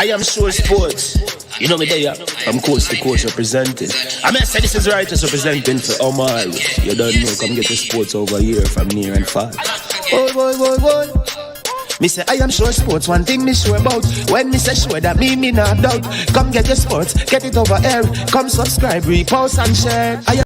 I am Sure Sports. You know me there, I'm coast to coast representing. I mean, I say this is righteous representing for Omar. You don't know, come get the sports over here from near and far. Boy. Me say I am Sure Sports, one thing me sure about. When me say sure, that me not doubt. Come get your sports, get it over here. Come subscribe, repost and share. I am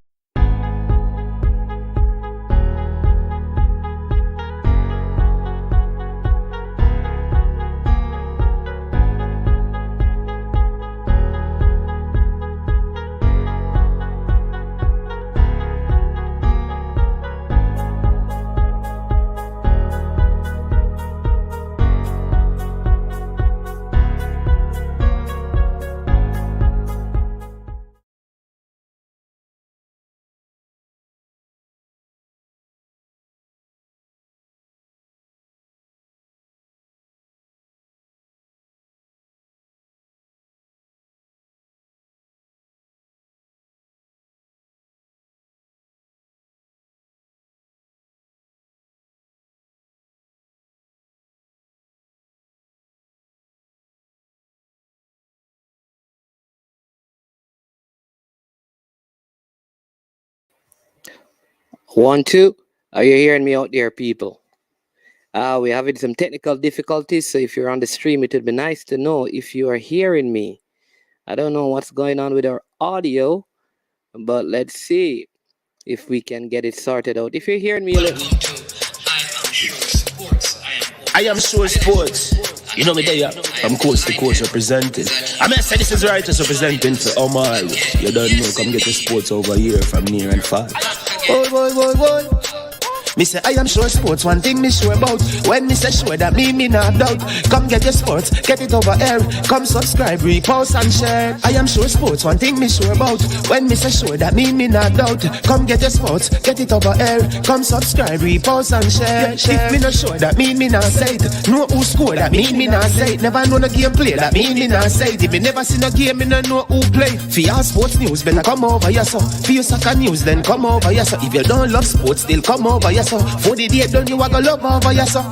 One, two. Are you hearing me out there, people? We're having some technical difficulties, so if you're on the stream, it would be nice to know if you are hearing me. I don't know what's going on with our audio, but let's see if we can get it sorted out. If you're hearing me, I am Sure Sports. You know me there, I'm coast to coast representing. I mean, I say this is righteous representing for Omar. You don't know, come get the sports over here from near and far. Boy. Me say I am Sure Sports, one thing me sure about. When me say sure, that me not doubt. Come get your sports, get it over here. Come subscribe, repost and share. I am Sure Sports, one thing me sure about. When me say sure, that me not doubt. Come get your sports, get it over here. Come subscribe, repost and share. If me not sure, that me not say it. Know who score, that me not say it. Never know the game play, that me not say it. If me never seen a game, me not know who play. For your sports news, better come over here, so. For your soccer news, then come over here, so. If you don't love sports, still come over here, so. For the day done, you are gonna love over here, so.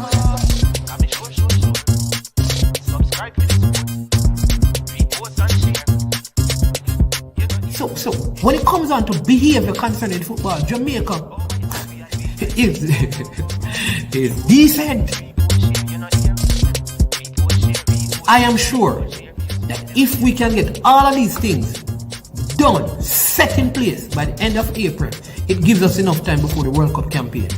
So when it comes on to behavior concerning football, Jamaica is decent. I am sure that if we can get all of these things done, set in place by the end of April, it gives us enough time before the World Cup campaign.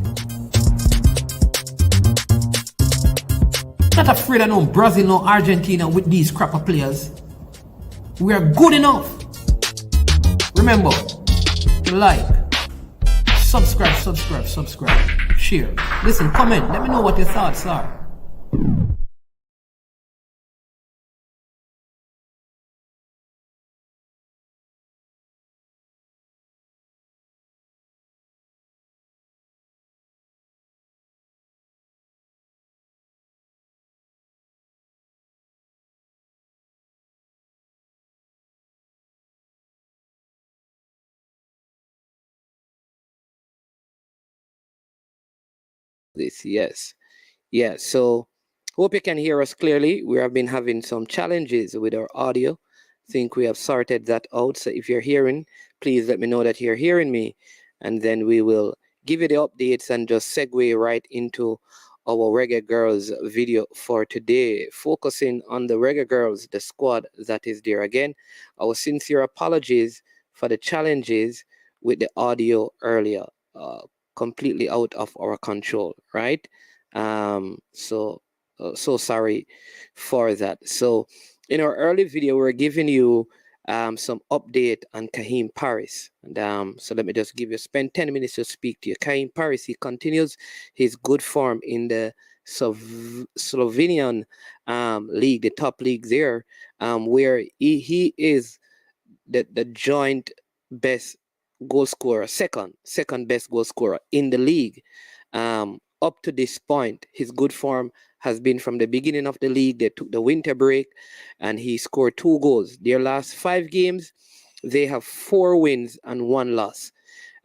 Not afraid of no Brazil, no Argentina with these crapper players. We are good enough. Remember, like, subscribe, share. Listen, comment, let me know what your thoughts are. this, yes. So hope you can hear us clearly. We have been having some challenges with our audio. Think we have sorted that out. So if you're hearing, please let me know that you're hearing me, and then we will give you the updates and just segue right into our Reggae Girlz video for today, focusing on the Reggae Girlz, the squad that is there. Again, our sincere apologies for the challenges with the audio earlier, completely out of our control, right? So sorry for that. So in our early video, we're giving you some update on Kaheem Paris. And so let me just spend 10 minutes to speak to you. Kaheem Paris, he continues his good form in the Slovenian league, the top league there, where he is the joint best goal scorer, second best goal scorer in the league. Up to this point, his good form has been from the beginning of the league. They took the winter break and he scored 2 goals. Their last 5 games, they have 4 wins and 1 loss.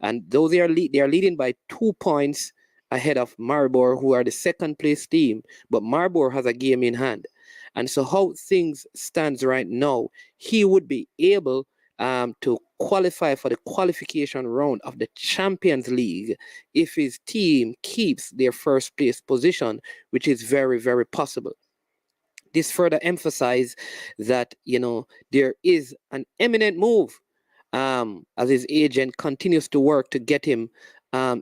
And though they are leading by 2 points ahead of Maribor, who are the second place team, but Maribor has a game in hand. And so how things stands right now, he would be able to qualify for the qualification round of the Champions League if his team keeps their first place position, which is very, very possible. This further emphasizes that, there is an imminent move as his agent continues to work to get him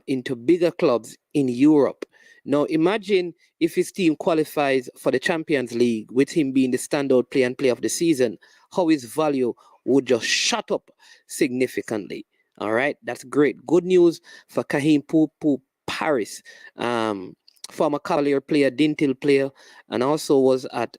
into bigger clubs in Europe. Now, imagine if his team qualifies for the Champions League with him being the standout player and player of the season, how his value would just shut up significantly. All right, that's great. Good news for Kahim Pupu Paris, former Cavalier player, Dintil player, and also was at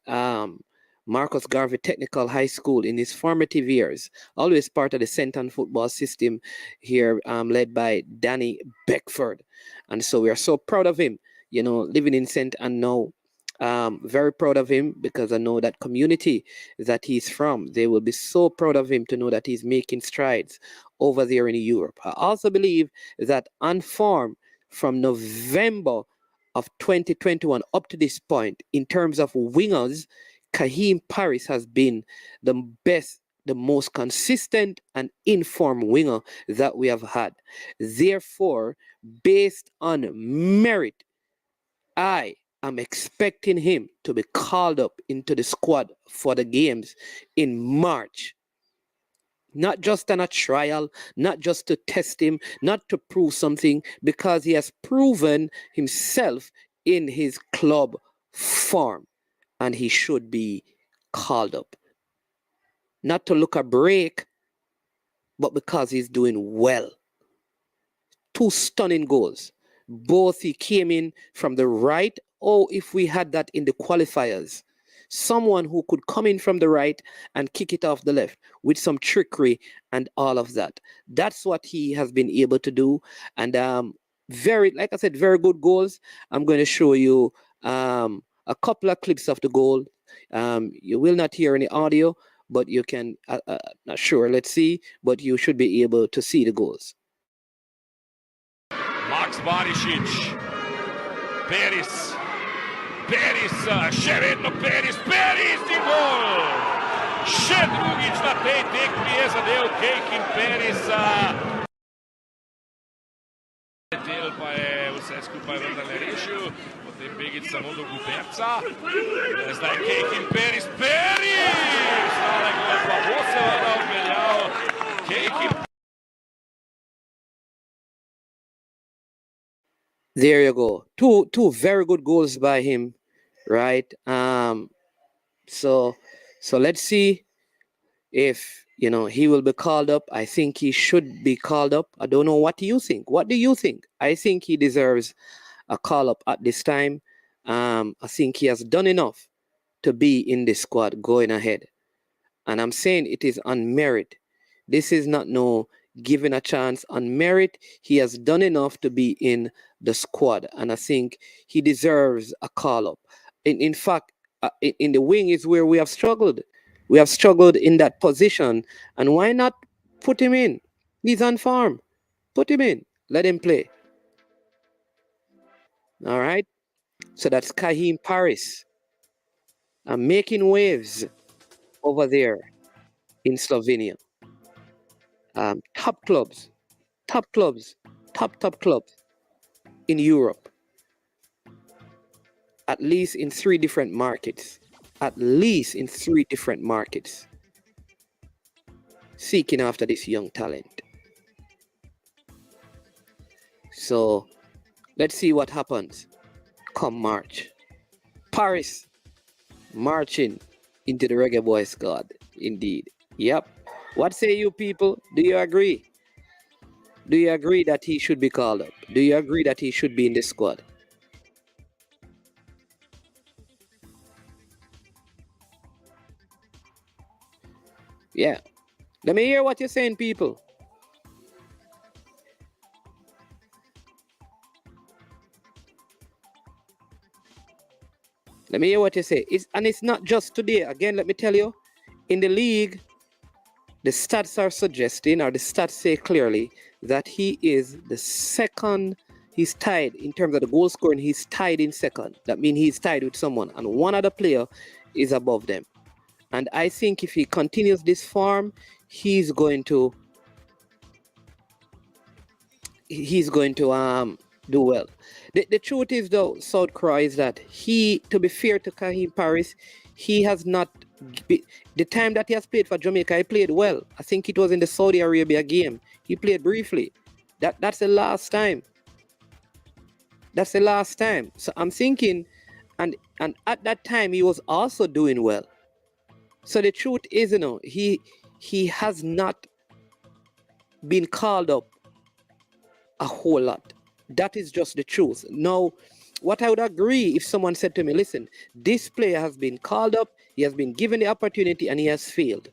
Marcus Garvey Technical High School in his formative years. Always part of the Senton football system here, led by Danny Beckford. And so we are so proud of him, living in St. and now. Very proud of him because I know that community that he's from, they will be so proud of him to know that he's making strides over there in Europe. I also believe that on form from November of 2021 up to this point, in terms of wingers, Kahim Paris has been the best, the most consistent and informed winger that we have had. Therefore, based on merit, I am expecting him to be called up into the squad for the games in March. Not just on a trial, not just to test him, not to prove something, because he has proven himself in his club form. And he should be called up. Not to look a break, but because he's doing well. 2 stunning goals. Both he came in from the right, or if we had that in the qualifiers, someone who could come in from the right and kick it off the left with some trickery and all of that. That's what he has been able to do. And like I said, very good goals. I'm going to show you a couple of clips of the goal. You will not hear any audio, but you can, not sure, let's see, but you should be able to see the goals. Max Barisic, Pérez, Xereno Pérez de gol! Šedrugić na tej tekmi je zadev Kejkin Pérez. Del pa je vse skupaj vendarle rešil, potem Begić samo do Guberca. Zdaj Kejkin Pérez, stale gol pa bo seveda odpeljal. Kejkin. There you go. Two very good goals by him, right? So let's see if he will be called up. I think he should be called up. I don't know what you think. What do you think? I think he deserves a call up at this time. I think he has done enough to be in the squad going ahead. And I'm saying it is on merit. This is not no given a chance on merit. He has done enough to be in the squad, and I think he deserves a call up. In fact, in the wing is where we have struggled. We have struggled in that position, and why not put him in? He's on form. Put him in. Let him play. All right. So that's Kahim Paris. Making waves over there in Slovenia. Top clubs in Europe, at least in 3 different markets, seeking after this young talent. So let's see what happens come March. Paris marching into the Reggae Boy squad, indeed. Yep. What say you people? Do you agree? Do you agree that he should be called up? Do you agree that he should be in the squad? Yeah. Let me hear what you're saying, people. Let me hear what you say. And it's not just today. Again, let me tell you, in the league, the stats are suggesting, or the stats say clearly, that he is the second he's tied in terms of the goal scoring. He's tied in second. That means he's tied with someone, and one other player is above them. And I think if he continues this form, he's going to do well. The truth is though, South Croix, is that to be fair to Kaheem Paris, he has not the time that he has played for Jamaica, he played well. I think it was in the Saudi Arabia game. He played briefly. That's the last time. That's the last time. So I'm thinking, and at that time he was also doing well. So the truth is, he has not been called up a whole lot. That is just the truth. Now, what I would agree if someone said to me, listen, this player has been called up, he has been given the opportunity, and he has failed.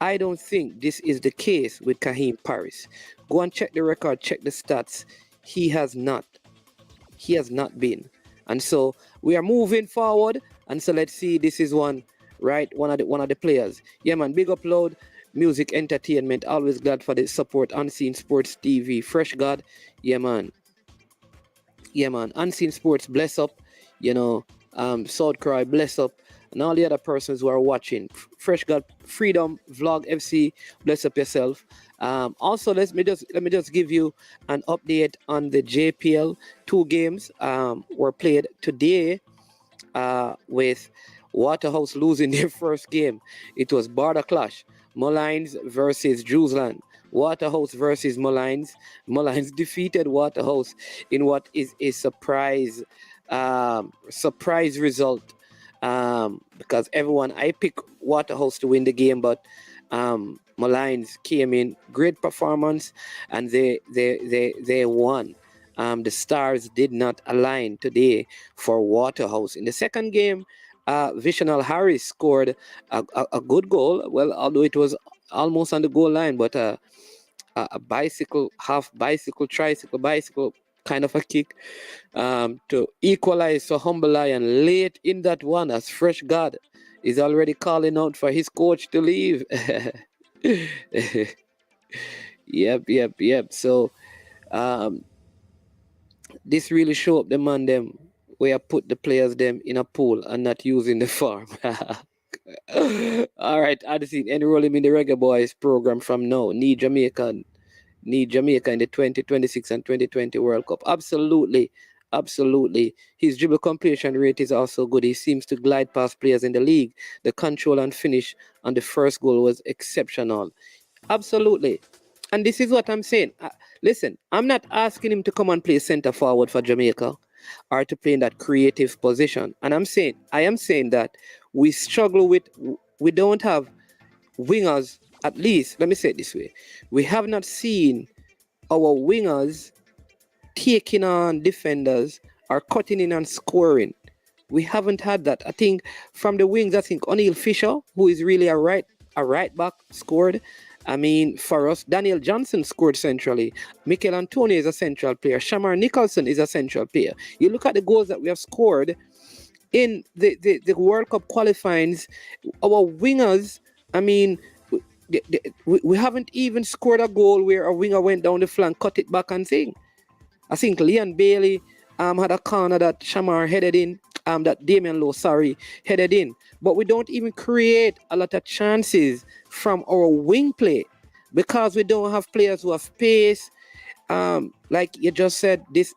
I don't think this is the case with Kaheem Paris. Go and check the record, check the stats. He has not. He has not been. And so we are moving forward. And so let's see, this is one of the players. Yeah, man, big upload, music, entertainment. Always glad for the support. Unseen Sports TV, Fresh God. Yeah, man. Yeah, man. Unseen Sports, bless up. South Cry, bless up. And all the other persons who are watching. Fresh God, Freedom, Vlog, FC, bless up yourself. Also, let me just give you an update on the JPL. 2 games were played today with Waterhouse losing their first game. It was border clash. Mullines versus Drewsland. Waterhouse versus Mullines. Mullines defeated Waterhouse in what is a surprise result. Because I picked Waterhouse to win the game, but Mullines came in great performance and they won. The stars did not align today for Waterhouse. In the second game, Visional Harris scored a good goal. Well, although it was almost on the goal line, but a bicycle, half bicycle, tricycle, bicycle kind of a kick to equalize for Humble Lion late in that one, as Fresh God is already calling out for his coach to leave. Yep. So this really show up the man them where I put the players them in a pool and not using the farm. All right, Addison, enroll him in the Reggae Boys program from now. Need Jamaica in the 2026 and 2020 World Cup. Absolutely. His dribble completion rate is also good. He seems to glide past players in the league. The control and finish on the first goal was exceptional. Absolutely. And this is what I'm saying. Listen, I'm not asking him to come and play center forward for Jamaica or to play in that creative position. And I am saying that we struggle we don't have wingers, at least, let me say it this way. We have not seen our wingers taking on defenders or cutting in and scoring. We haven't had that. I think from the wings, O'Neal Fisher, who is really a right back, scored. I mean, for us, Daniel Johnson scored centrally. Mikel Antonio is a central player. Shamar Nicholson is a central player. You look at the goals that we have scored in the World Cup qualifyings, our wingers, I mean, we haven't even scored a goal where a winger went down the flank, cut it back and thing. I think Leon Bailey had a corner that Shamar headed in, that Damian Lowe, headed in. But we don't even create a lot of chances from our wing play because we don't have players who have pace. Like you just said, this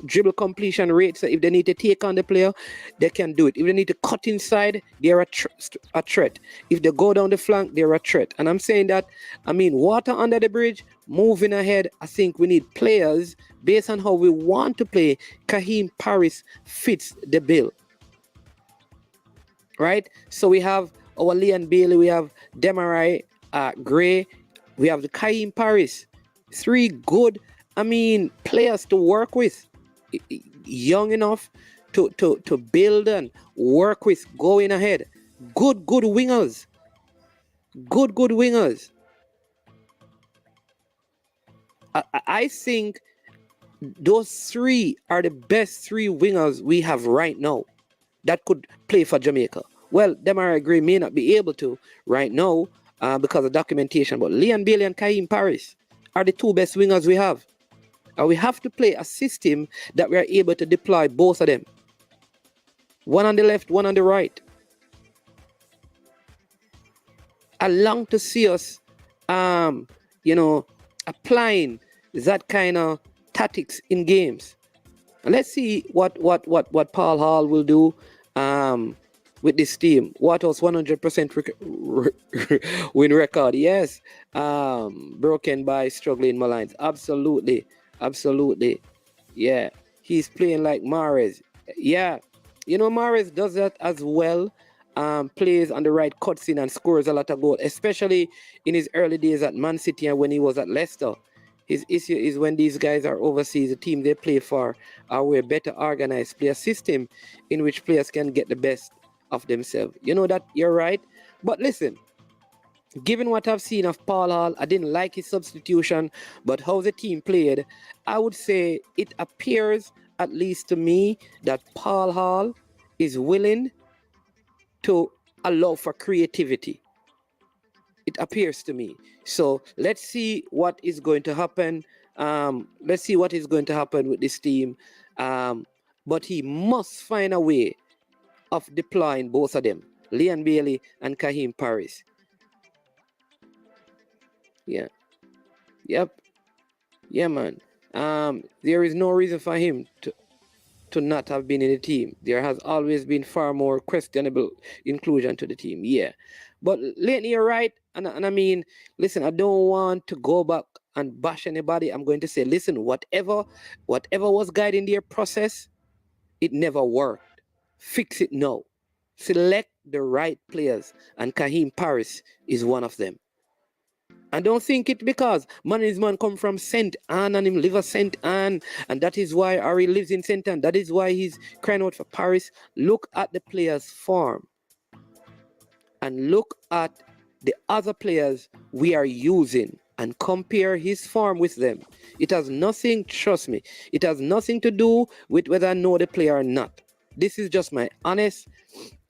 dribble completion rate. So if they need to take on the player, they can do it. If they need to cut inside, they're a threat. If they go down the flank, they're a threat. And I'm saying that, I mean, water under the bridge, moving ahead. I think we need players based on how we want to play. Kaheem Paris fits the bill. Right? So we have our Leon Bailey, we have Demarai Gray, we have the Kaheem Paris. 3 good, players to work with. Young enough to build and work with going ahead. Good wingers. Good wingers. I think those 3 are the best 3 wingers we have right now that could play for Jamaica. Well, Demarai Gray may not be able to right now because of documentation, but Leon Bailey and Kaheem Paris are the 2 best wingers we have. And we have to play a system that we are able to deploy both of them. One on the left, one on the right. I long to see us, applying that kind of tactics in games. And let's see what Paul Hall will do with this team. What was 100% win record? Yes, broken by struggling Malines. Absolutely. Yeah, he's playing like Mahrez. Yeah, Mahrez does that as well. Plays on the right, cuts in and scores a lot of goals, especially in his early days at Man City and when he was at Leicester. His issue is when these guys are overseas, the team they play for are better organized, play a system in which players can get the best of themselves. You know that, you're right. But listen, given what I've seen of Paul Hall, I didn't like his substitution, but how the team played, I would say it appears, at least to me, that Paul Hall is willing to allow for creativity. It appears to me. So let's see what is going to happen. Let's see what is going to happen with this team. But he must find a way of deploying both of them, Leon Bailey and Kaheem Paris. Yeah. Yep. Yeah, man. There is no reason for him to not have been in the team. There has always been far more questionable inclusion to the team. Yeah. But lately, you're right. And I mean, listen, I don't want to go back and bash anybody. I'm going to say, listen, whatever was guiding their process, it never worked. Fix it now. Select the right players. And Kaheem Paris is one of them. And don't think it because his man come from St. Anne and him live at St. Anne, and that is why Ari lives in St. Anne. That is why he's crying out for Paris. Look at the players' form. And look at the other players we are using and compare his form with them. It has nothing, trust me, it has nothing to do with whether I know the player or not. This is just my honest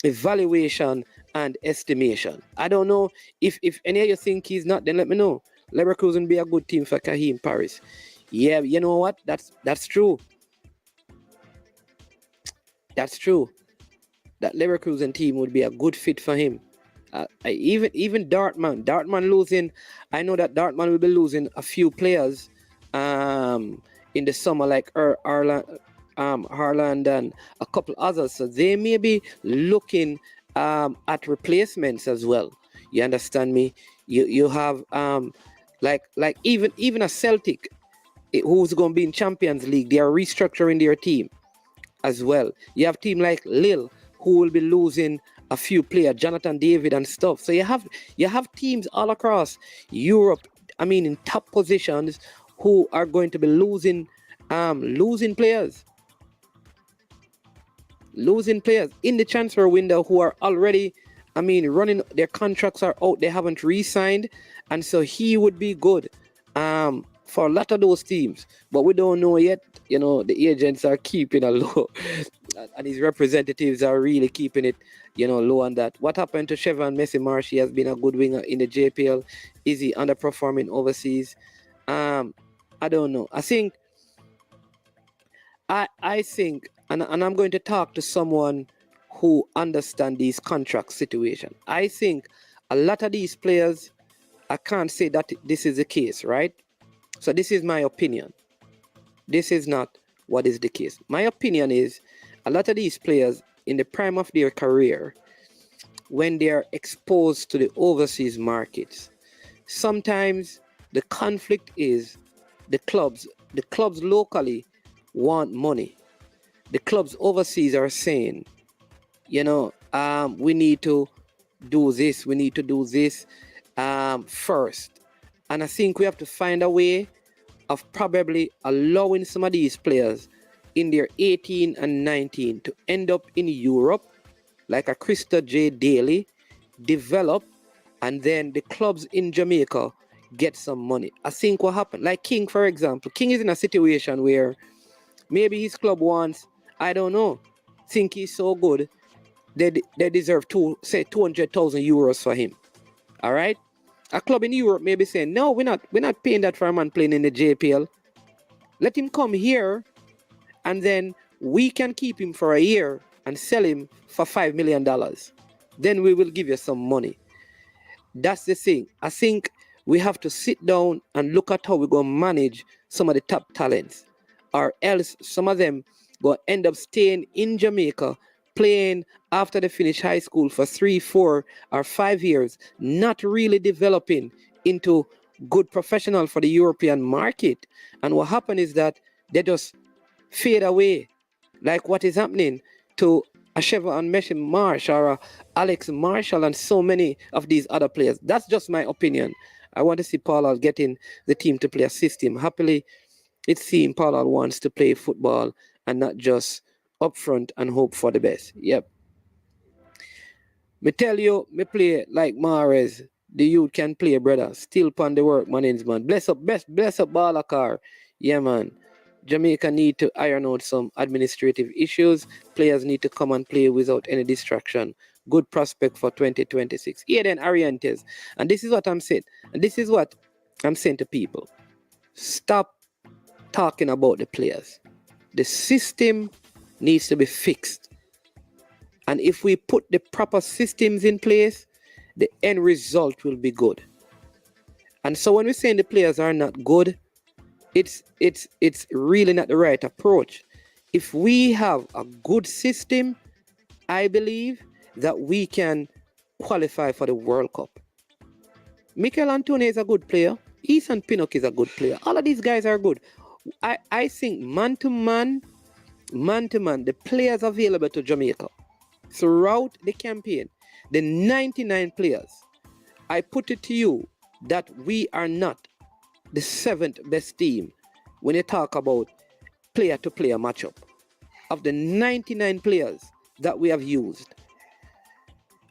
evaluation and estimation. I don't know if any of you think he's not, then let me know. Leverkusen be a good team for Kaheem Paris. Yeah, you know what? That's true. That's true. That Leverkusen team would be a good fit for him. Even Dortmund losing. I know that Dortmund will be losing a few players in the summer, like Haaland and a couple others. So they may be looking at replacements as well. You understand me? You have like even a Celtic who's going to be in Champions League. They are restructuring their team as well. You have team like Lille who will be losing a few players, Jonathan David and stuff. So you have teams all across Europe, I mean in top positions, who are going to be losing players. Losing players in the transfer window who are already, I mean, running, their contracts are out, they haven't re-signed, and so he would be good for a lot of those teams. But we don't know yet. You know, the agents are keeping a low, and his representatives are really keeping it, low on that. What happened to Chevron Messi Marsh? He has been a good winger in the JPL. Is he underperforming overseas? I don't know. I think, and I'm going to talk to someone who understands these contract situation. I think a lot of these players, I can't say that this is the case, right? So this is my opinion. This is not what is the case. My opinion is a lot of these players in the prime of their career, when they are exposed to the overseas markets, sometimes the conflict is the clubs locally want money. The clubs overseas are saying, we need to do this, first. And I think we have to find a way of probably allowing some of these players in their 18 and 19 to end up in Europe, like a Krista J. Daly, develop, and then the clubs in Jamaica get some money. I think what happened, like King, for example, King is in a situation where maybe his club wants, I don't know, think he's so good, they deserve 200,000 euros for him. All right? A club in Europe may be saying, no, we're not paying that for a man playing in the JPL. Let him come here, and then we can keep him for a year and sell him for $5 million. Then we will give you some money. That's the thing. I think we have to sit down and look at how we're going to manage some of the top talents, or else some of them going to end up staying in Jamaica, playing after they finish high school for 3, 4, or 5 years, not really developing into good professional for the European market. And what happened is that they just fade away, like what is happening to a Chevron Meshi Marsh or a Alex Marshall and so many of these other players. That's just my opinion. I want to see Paul getting the team to play a system. Happily, it seems Paul wants to play football and not just up front and hope for the best. Yep. Me tell you, me play like Mahrez. The youth can play, brother. Still upon the work management. Bless up Balakar. Yeah, man. Jamaica need to iron out some administrative issues. Players need to come and play without any distraction. Good prospect for 2026. Here then, Arientes. And this is what I'm saying. And this is what I'm saying to people. Stop talking about the players. The system needs to be fixed. And if we put the proper systems in place, the end result will be good. And so when we're saying the players are not good, it's really not the right approach. If we have a good system, I believe that we can qualify for the World Cup. Mikel Antonio is a good player. Ethan Pinnock is a good player. All of these guys are good. I think man to man, the players available to Jamaica throughout the campaign, the 99 players, I put it to you that we are not the 7th best team when you talk about player-to-player matchup. Of the 99 players that we have used,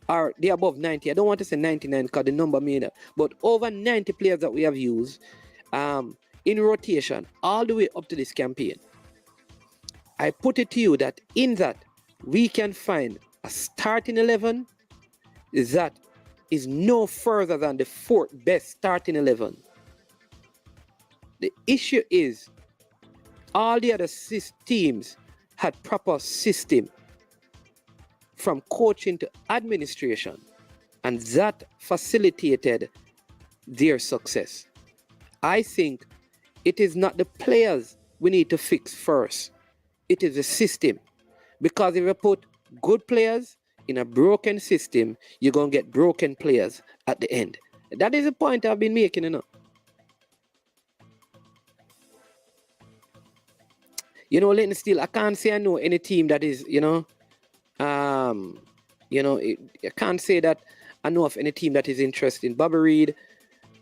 are they above 90? I don't want to say 99 because the number made up, but over 90 players that we have used in rotation all the way up to this campaign. I put it to you that in that we can find a starting 11 that is no further than the 4th best starting 11. The issue is all the other teams had proper system from coaching to administration, and that facilitated their success. I think it is not the players we need to fix first. It is the system. Because if you put good players in a broken system, you're going to get broken players at the end. That is the point I've been making, you know. You know, Leighton Steele, I can't say I know any team that is, I can't say that I know of any team that is interested in Bobby Reid.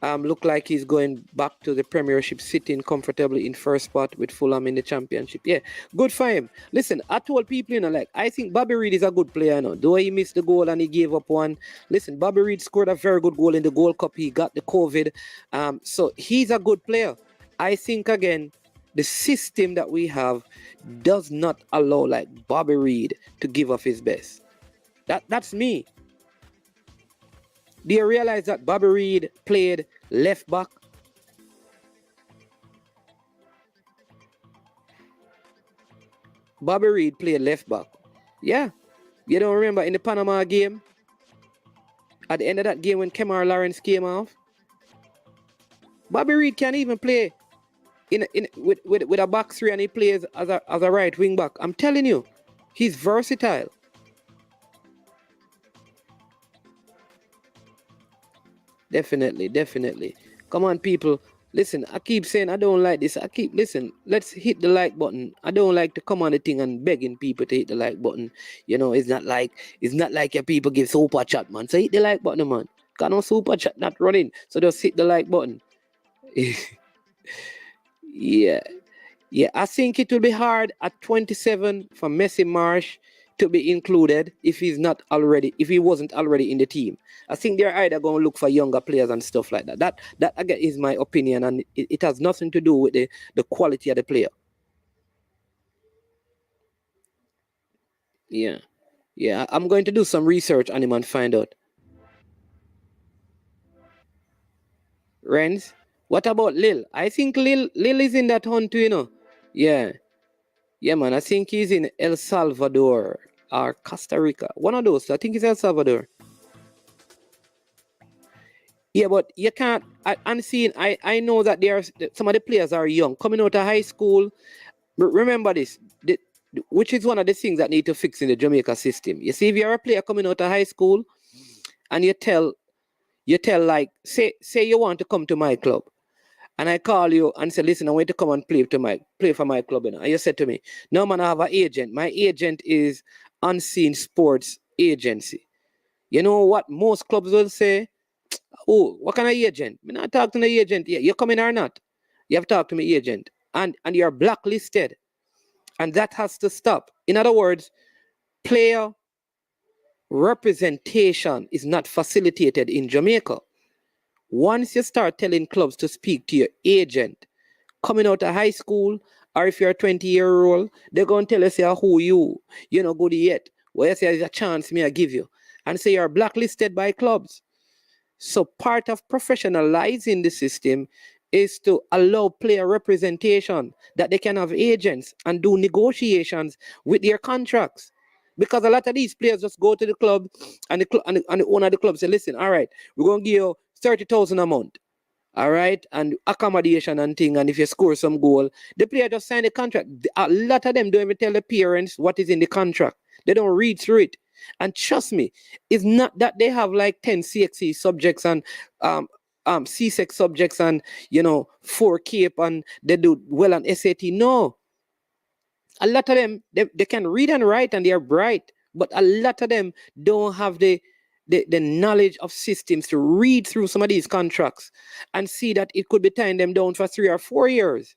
Look like he's going back to the Premiership, sitting comfortably in first spot with Fulham in the Championship. Yeah, good for him. Listen, I told people, I think Bobby Reid is a good player, though he missed the goal and he gave up one. Listen, Bobby Reid scored a very good goal in the Gold Cup. He got the COVID. So he's a good player. I think, again, the system that we have does not allow, like, Bobby Reid to give up his best. That's me. Do you realize that Bobby Reid played left back? Bobby Reid played left back. Yeah. You don't remember in the Panama game? At the end of that game when Kemar Lawrence came off? Bobby Reid can't even play with a back three, and he plays as a right wing back. I'm telling you, he's versatile. Definitely. Come on, people. Listen, I keep saying I don't like this. Listen, let's hit the like button. I don't like to come on the thing and begging people to hit the like button. It's not like your people give super chat, man. So hit the like button, man. Got no super chat not running. So just hit the like button. Yeah. I think it will be hard at 27 for Messi Marsh to be included if he wasn't already in the team. I think they're either going to look for younger players and stuff like that. That again is my opinion, and it has nothing to do with the quality of the player. Yeah. I'm going to do some research on him and find out. Renz, what about Lil? I think Lil is in that hunt too, Yeah. Yeah, man. I think he's in El Salvador or Costa Rica. One of those. I think it's El Salvador. Yeah, but you can't. I know that some of the players are young, coming out of high school. Remember this, which is one of the things that need to fix in the Jamaica system. You see, if you're a player coming out of high school, and you tell like, say you want to come to my club, and I call you and say, listen, I want to come and play for my club, and you said to me, no man, I have an agent. My agent is Unseen Sports Agency. You know what most clubs will say? Oh, what kind of agent? Me not talk to the agent. Yeah, you coming or not? You have to talk to me agent, and you're blacklisted, and that has to stop. In other words, player representation is not facilitated in Jamaica. Once you start telling clubs to speak to your agent coming out of high school, or if you're a 20-year-old, they're going to tell you, say, who you're not good yet. Well, you say, there's a chance me I give you. And say you're blacklisted by clubs. So part of professionalizing the system is to allow player representation, that they can have agents and do negotiations with their contracts. Because a lot of these players just go to the club, and the owner of the club say, listen, all right, we're going to give you 30,000 a month. All right, and accommodation and thing, and if you score some goal, the player just sign the contract. A lot of them don't even tell the parents what is in the contract. They don't read through it. And trust me, it's not that they have like 10 CXC subjects and CSEC subjects and 4 CAPE and they do well on SAT. No. A lot of them, they can read and write and they are bright, but a lot of them don't have the knowledge of systems to read through some of these contracts and see that it could be tying them down for 3 or 4 years.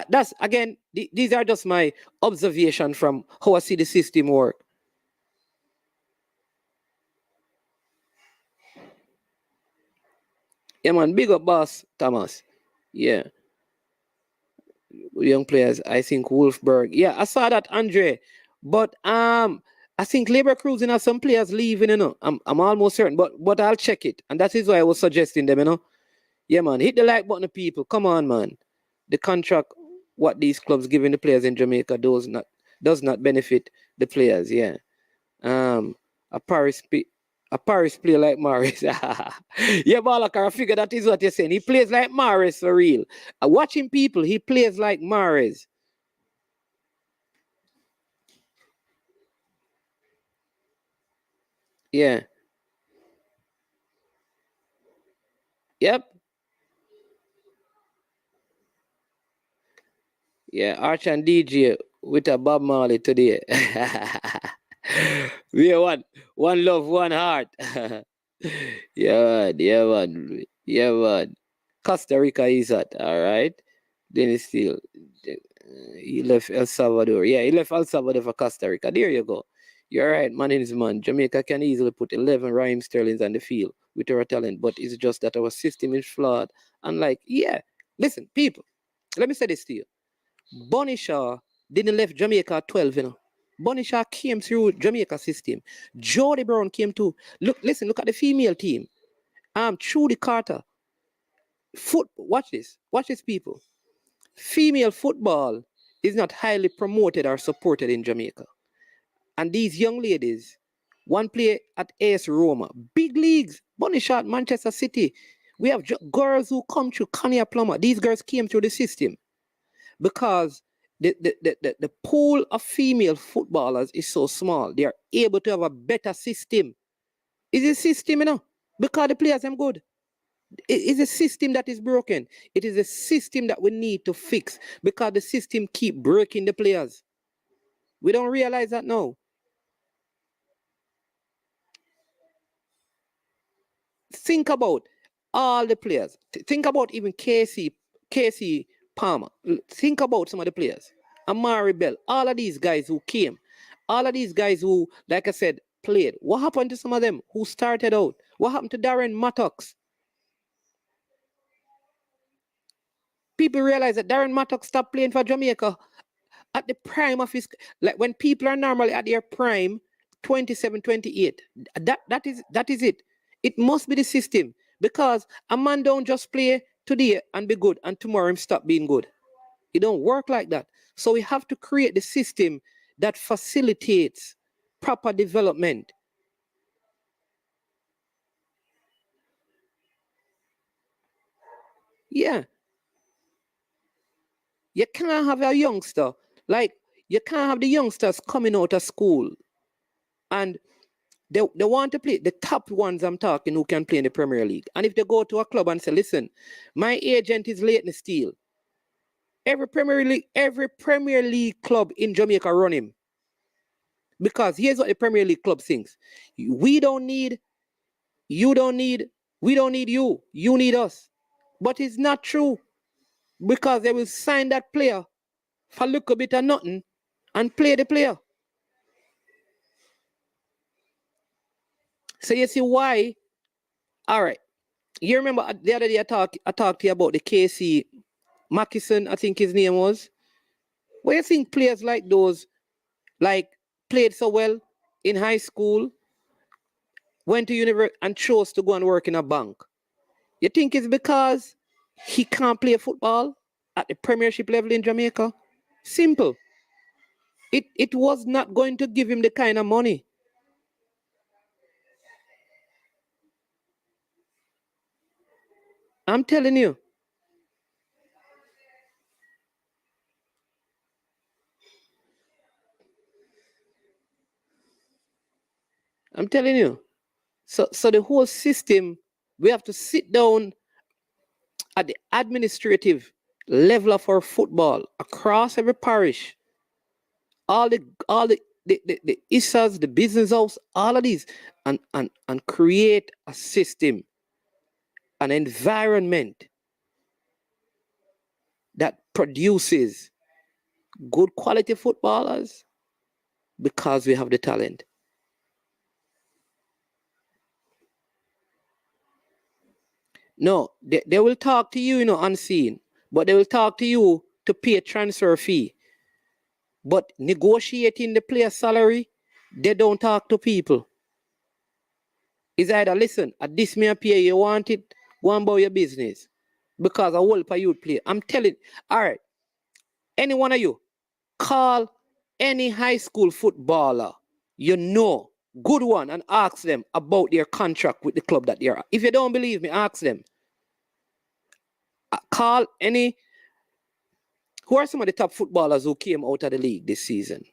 That's again, these are just my observation from how I see the system work. Yeah, man, big up boss Thomas. Yeah. Young players, I think Wolfberg. Yeah, I saw that, Andre. But I think Labor Cruising has some players leaving, I'm almost certain, but I'll check it. And that is why I was suggesting them, Yeah, man. Hit the like button, people. Come on, man. The contract, what these clubs giving the players in Jamaica does not benefit the players, yeah. A Paris player like Morris. Yeah, Balakar, I figure that is what you're saying. He plays like Morris for real. Watching people, he plays like Morris. Yeah. Yep. Yeah, Arch and DJ with a Bob Marley today. We are one love, one heart. Yeah, man. Costa Rica is that, all right? Dennis Steele. He left El Salvador. Yeah, he left El Salvador for Costa Rica. There you go. You're right, man is man. Jamaica can easily put 11 Raheem Sterlings on the field with our talent, but it's just that our system is flawed. And listen, people, let me say this to you. Bonnie Shaw didn't left Jamaica at 12, Bonnie Shaw came through Jamaica system. Jody Brown came too. Look at the female team. Trudy Carter. Watch this, people. Female football is not highly promoted or supported in Jamaica. And these young ladies, one play at AS Roma, big leagues, Bonnie Shaw, Manchester City. We have girls who come through Kanye Plummer. These girls came through the system because the pool of female footballers is so small. They are able to have a better system. It's a system, because the players are good. It is a system that is broken. It is a system that we need to fix because the system keep breaking the players. We don't realize that now. Think about all the players. Think about even Casey Palmer. Think about some of the players. Amari Bell. All of these guys who came. All of these guys who, like I said, played. What happened to some of them who started out? What happened to Darren Mattox? People realize that Darren Mattox stopped playing for Jamaica at the prime of his, like when people are normally at their prime, 27, 28. That is it. It must be the system because a man don't just play today and be good and tomorrow him stop being good. It don't work like that. So we have to create the system that facilitates proper development. Yeah. You can't have a youngster, like, you can't have the youngsters coming out of school and they want to play, the top ones I'm talking who can play in the Premier League. And if they go to a club and say, listen, my agent is Leighton Steele, every Premier League club in Jamaica run him. Because here's what the Premier League club thinks. We don't need you, you need us. But it's not true. Because they will sign that player for a little bit of nothing and play the player. So you see why? All right. You remember the other day I talked to you about the KC Mackison, I think his name was. Where you think players like those, like, played so well in high school, went to university and chose to go and work in a bank? You think it's because he can't play football at the Premiership level in Jamaica? Simple. It was not going to give him the kind of money. I'm telling you. I'm telling you. So the whole system, we have to sit down at the administrative level of our football across every parish. All the ISAs, the business house, all of these, and create a system, an environment that produces good quality footballers because we have the talent. No, they will talk to you, unseen, but they will talk to you to pay a transfer fee. But negotiating the player salary, they don't talk to people. It's either, listen, at this may pay you want it, go and about your business. Because I will pay you play. I'm telling, all right, any one of you, call any high school footballer good one, and ask them about their contract with the club that they are. If you don't believe me, ask them. Call any. Who are some of the top footballers who came out of the league this season?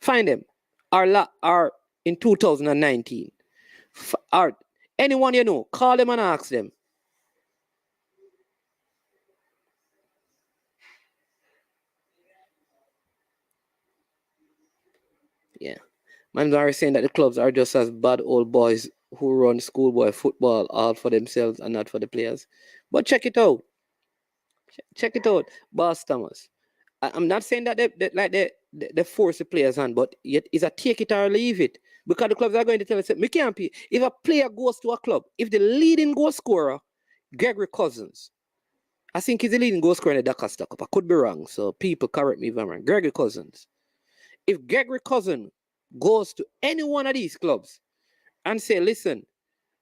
Find them. Are in 2019. Or anyone you know, call them and ask them. Yeah. Man are saying that the clubs are just as bad old boys who run schoolboy football all for themselves and not for the players. But check it out. Check it out, Boss Thomas. I'm not saying that they force the players on, but yet it's a take it or leave it. Because the clubs are going to tell us, me can't pay. If a player goes to a club, if the leading goal scorer, Gregory Cousins, I think he's the leading goal scorer in the Dakar Stock Cup. I could be wrong, so people correct me if I'm wrong. Gregory Cousins. If Gregory Cousins goes to any one of these clubs and say, listen,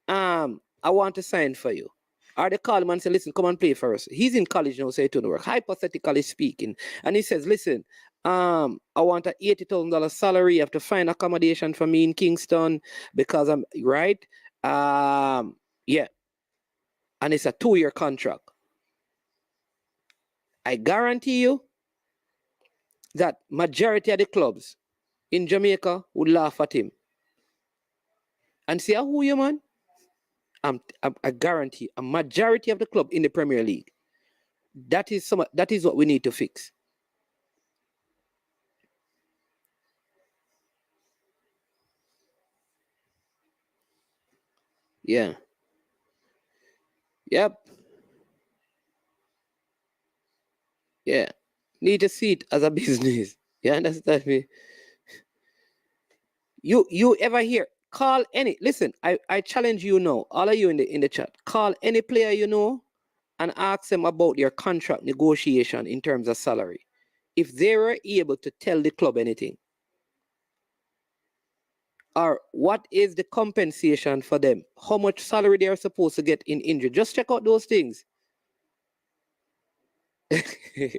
I want to sign for you. Or they call him and say, listen, come and play for us. He's in college now, so it don't work. Hypothetically speaking. And he says, listen, I want an $80,000 salary. You have to find accommodation for me in Kingston because I'm right. Yeah. And it's a 2-year contract. I guarantee you that majority of the clubs in Jamaica would laugh at him. And say, who you, man? I guarantee a majority of the club in the Premier League. That is what we need to fix. Yeah. Yep. Yeah. Need to see it as a business. You understand me? You ever hear? Call any. Listen, I challenge you now, all of you in the chat. Call any player you know and ask them about their contract negotiation in terms of salary. If they were able to tell the club anything. Or what is the compensation for them? How much salary they are supposed to get in injury? Just check out those things. You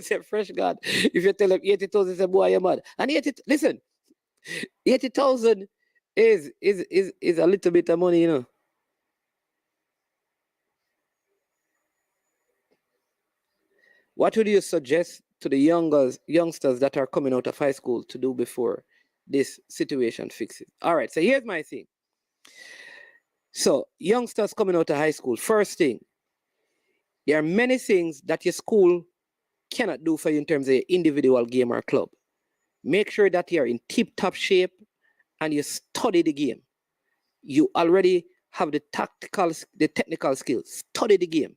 say fresh God. If you tell them 80,000, say boy, you're mad. And 80, listen, 80,000 is a little bit of money, you know. What would you suggest to the youngsters that are coming out of high school to do before this situation fixes? All right, so here's my thing. So, youngsters coming out of high school, first thing, there are many things that your school cannot do for you in terms of your individual game or club. Make sure that you're in tip-top shape and you study the game. You already have the technical skills. Study the game.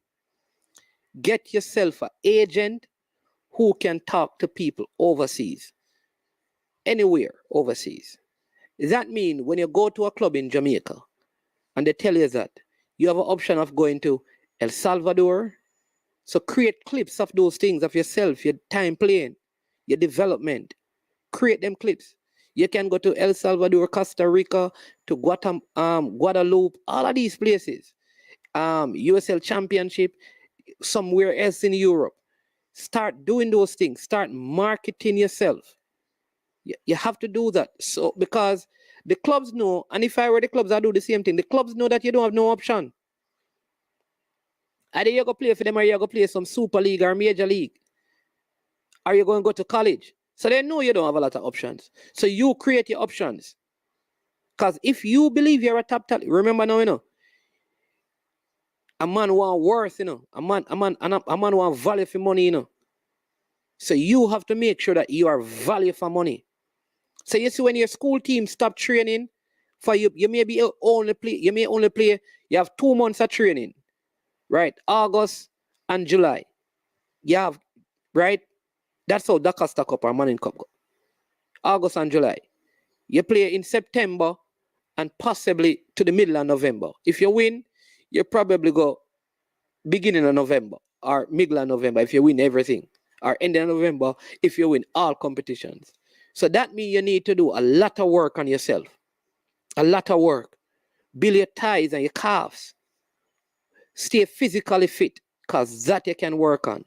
Get yourself an agent who can talk to people overseas, anywhere overseas. That means when you go to a club in Jamaica and they tell you that you have an option of going to El Salvador, so create clips of those things of yourself, your time playing, your development. Create them clips. You can go to El Salvador, Costa Rica, to Guadeloupe, all of these places. USL Championship, somewhere else in Europe. Start doing those things. Start marketing yourself. You have to do that. So because the clubs know, and if I were the clubs, I'd do the same thing. The clubs know that you don't have no option. Either you go play for them or you go play some Super League or Major League. Or you're going to go to college. So they know you don't have a lot of options. So you create your options. Because if you believe you're a top talent, remember now, you know, a man want worth, you know. A man want value for money, you know. So you have to make sure that you are value for money. So you see when your school team stop training, for you may only play, you have 2 months of training. Right? August and July. You have, right? That's how Dakar Stack Up or Manning Cup go. August and July. You play in September and possibly to the middle of November. If you win, you probably go beginning of November or middle of November if you win everything. Or end of November if you win all competitions. So that means you need to do a lot of work on yourself. A lot of work. Build your thighs and your calves. Stay physically fit because that you can work on.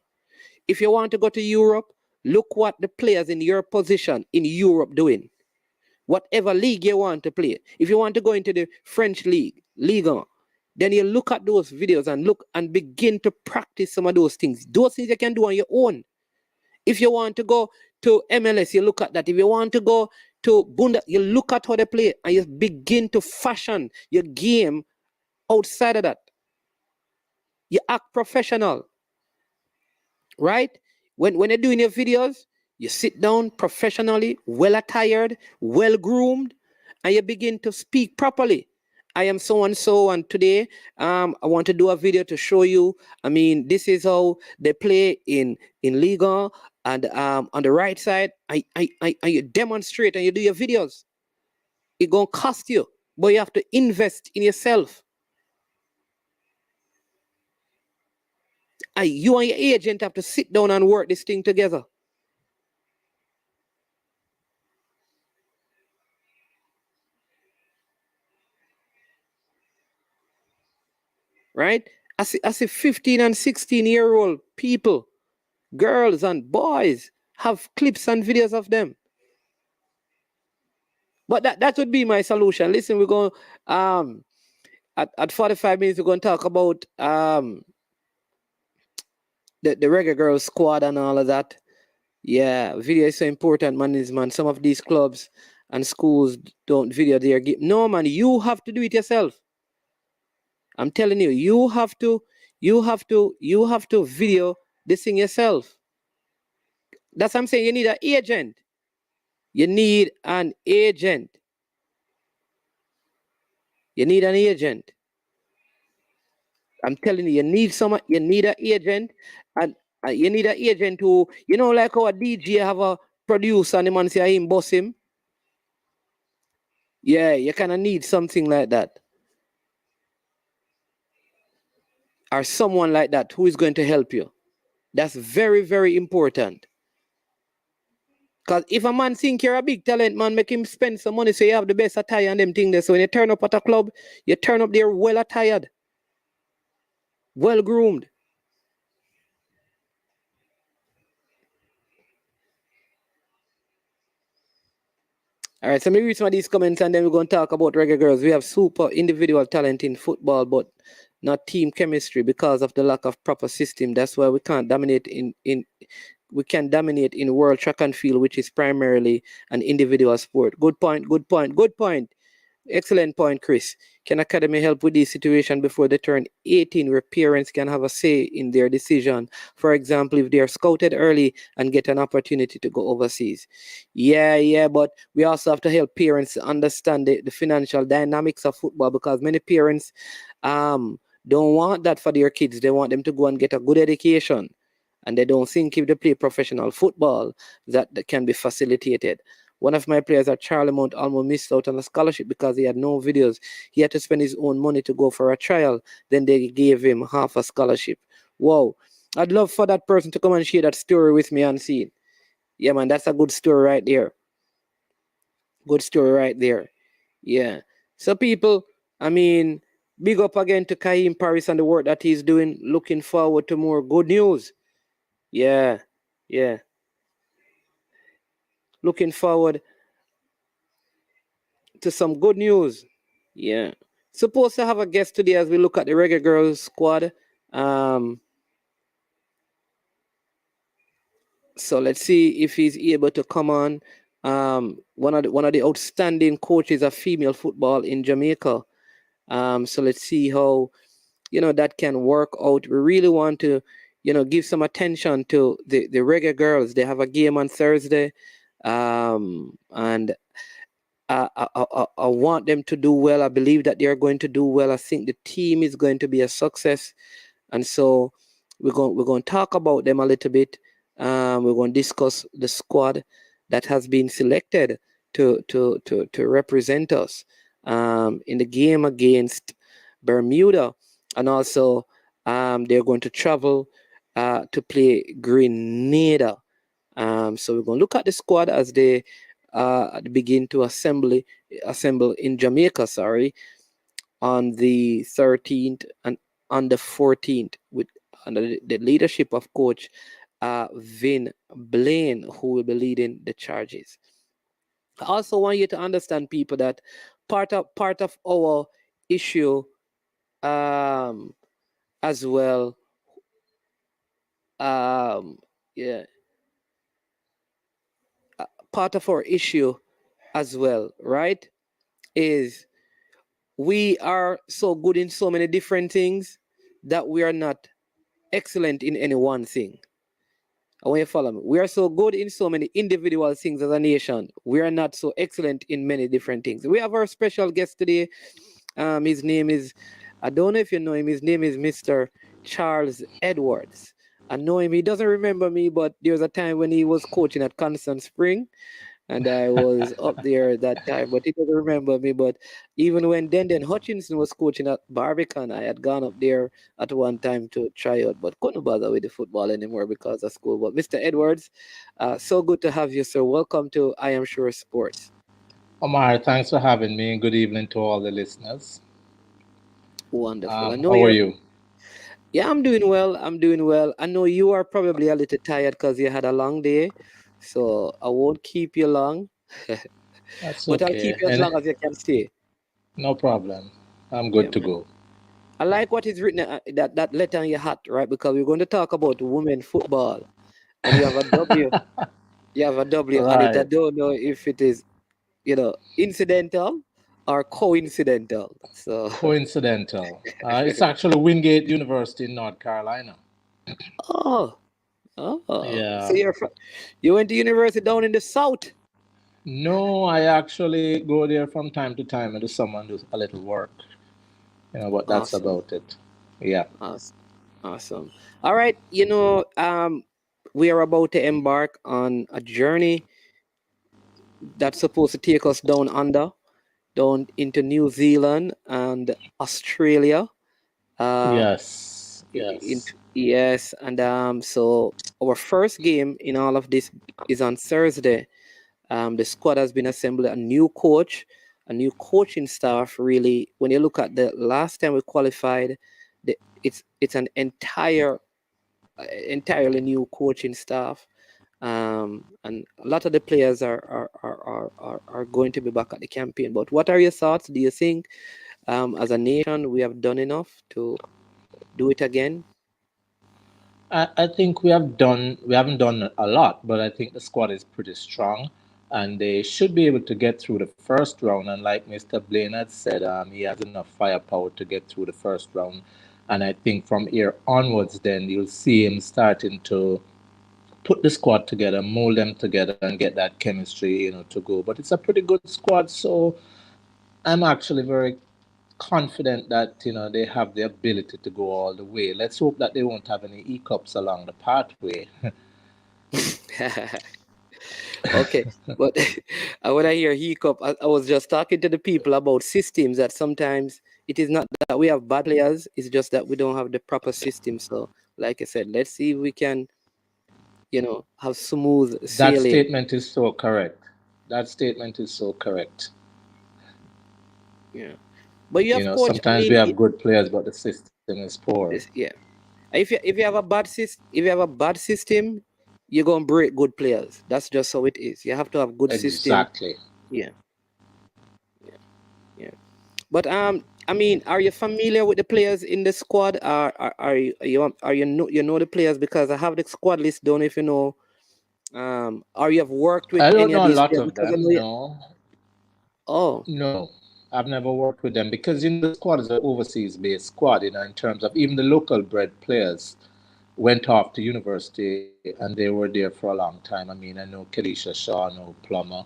If you want to go to Europe, look what the players in your position in Europe doing. Whatever league you want to play. If you want to go into the French league, Ligue 1, then you look at those videos and look and begin to practice some of those things. Those things you can do on your own. If you want to go to MLS, you look at that. If you want to go to Bunda, you look at how they play and you begin to fashion your game outside of that. You act professional, right? When you're doing your videos, you sit down professionally, well attired, well groomed, and you begin to speak properly. I am so and so, and today I want to do a video to show you. I mean, this is how they play in Liga, and on the right side, I you demonstrate and you do your videos. It's gonna cost you, but you have to invest in yourself. You and your agent have to sit down and work this thing together. Right? I see 15 and 16-year-old people, girls and boys, have clips and videos of them. But that would be my solution. Listen, we're going at 45 minutes, we're going to talk about the Reggae Girlz squad and all of that. Yeah, video is so important, man. Some of these clubs and schools don't video their game. No, man, you have to do it yourself. I'm telling you, you have to video this thing yourself. That's what I'm saying. You need an agent. You need an agent. You need an agent. I'm telling you, you need an agent, and you need an agent who, you know, like our DJ have a producer and the man say him boss him. Yeah, you kind of need something like that. Or someone like that who is going to help you. That's very, very important. Because if a man think you're a big talent, man, make him spend some money so you have the best attire and them things there. So when you turn up at a club, you turn up there well attired, well groomed. All right, so let me read some of these comments and then we're going to talk about Reggae Girlz. We have super individual talent in football, but not team chemistry because of the lack of proper system. That's why we can't dominate in world track and field, which is primarily an individual sport. Good point, good point, good point. Excellent point, Chris. Can Academy help with this situation before they turn 18 where parents can have a say in their decision? For example, if they are scouted early and get an opportunity to go overseas. Yeah, but we also have to help parents understand the financial dynamics of football because many parents don't want that for their kids. They want them to go and get a good education. And they don't think if they play professional football that can be facilitated. One of my players at Charlemont almost missed out on a scholarship because he had no videos. He had to spend his own money to go for a trial. Then they gave him half a scholarship. Wow. I'd love for that person to come and share that story with me and see it. Yeah, man, that's a good story right there. Good story right there. Yeah. So people, I mean, big up again to Kaim Paris and the work that he's doing. Looking forward to more good news. Yeah. Looking forward to some good news. Yeah. Supposed to have a guest today as we look at the Reggae Girlz squad. So let's see if he's able to come on. One of the outstanding coaches of female football in Jamaica. So let's see how that can work out. We really want to give some attention to the Reggae Girlz. They have a game on Thursday, and I want them to do well. I believe that they are going to do well. I think the team is going to be a success, and so we're going to talk about them a little bit. We're going to discuss the squad that has been selected to represent us in the game against Bermuda, and also they're going to travel to play Grenada. So we're going to look at the squad as they begin to assemble in Jamaica, on the 13th and on the 14th under the leadership of Coach Vin Blaine, who will be leading the charges. I also want you to understand, people, that part of our issue as well, part of our issue as well, right, is we are so good in so many different things that we are not excellent in any one thing. I want you to follow me. We are so good in so many individual things as a nation. We are not so excellent in many different things. We have our special guest today. His name is, I don't know if you know him, his name is Mr. Charles Edwards. I know him. He doesn't remember me, but there was a time when he was coaching at Constant Spring. And I was up there at that time, but he doesn't remember me. But even when Denden Hutchinson was coaching at Barbican, I had gone up there at one time to try out, but couldn't bother with the football anymore because of school. But Mr. Edwards, so good to have you, sir. Welcome to I Am Sure Sports. Omar, thanks for having me, and good evening to all the listeners. Wonderful. How are you? Yeah, I'm doing well. I know you are probably a little tired because you had a long day, so I won't keep you long. That's But I'll okay. keep you as long as you can stay. No problem. I'm good to go. I like what is written that letter on your hat, right? Because we're going to talk about women football, and you have a W. You have a W on it. I Right. don't know if it is, incidental or coincidental. So Coincidental. It's actually Wingate University in North Carolina. oh, Yeah. so you went to university down in the south. No, I actually go there from time to time and do someone do a little work. But that's Awesome, about it. Yeah. awesome. All right, we are about to embark on a journey that's supposed to take us down into New Zealand and Australia. Yes. Yes, and so our first game in all of this is on Thursday. The squad has been assembled, a new coach, a new coaching staff. Really, when you look at the last time we qualified, it's an entirely new coaching staff. And a lot of the players are going to be back at the campaign. But what are your thoughts? Do you think, as a nation, we have done enough to do it again? I think we haven't done a lot, but I think the squad is pretty strong, and they should be able to get through the first round. And like Mr. Blaine had said, he has enough firepower to get through the first round. And I think from here onwards, then you'll see him starting to put the squad together, mold them together, and get that chemistry, to go. But it's a pretty good squad, so I'm actually very confident that they have the ability to go all the way. Let's hope that they won't have any hiccups along the pathway. Okay, but when I hear hiccup, I was just talking to the people about systems, that sometimes it is not that we have bad players, it's just that we don't have the proper system. So, like I said, let's see if we can, have smooth That sailing. statement is so correct. That statement is so correct. Yeah, but you have coach. I Sometimes we mean, have good players, but the system is poor. yeah. If you have a bad system, you're gonna break good players. That's just how it is. You have to have good system. Exactly. Yeah, yeah. But I mean, are you familiar with the players in the squad? Are you know the players? Because I have the squad list. Don't know if you know. Or you have worked with I don't any of know a these lot players? of Because I them. know you. No, Oh, no. I've never worked with them because the squad is an overseas based squad. In terms of even the local bred players went off to university and they were there for a long time. I mean, I know Kelisha Shaw, I know Plummer,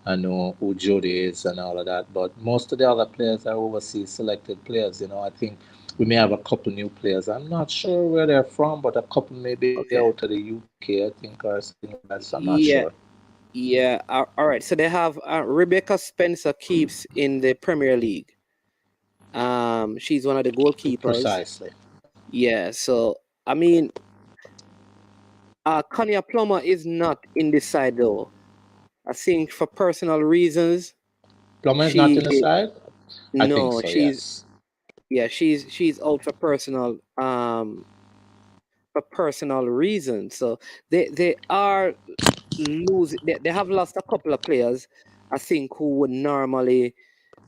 I know who Jody is and all of that. But most of the other players are overseas selected players. I think we may have a couple new players. I'm not sure where they're from, but a couple may be out okay. of the UK, I think, or something like that. So I'm not sure. Yeah, yeah. All right. So they have Rebecca Spencer keeps in the Premier League. She's one of the goalkeepers. Precisely. Yeah. So I mean, Kanya Plummer is not in this side though. I think for personal reasons, Plummer is not she in the side? I think no, so, yes. she's out for personal reasons. So they are losing. They have lost a couple of players, I think, who would normally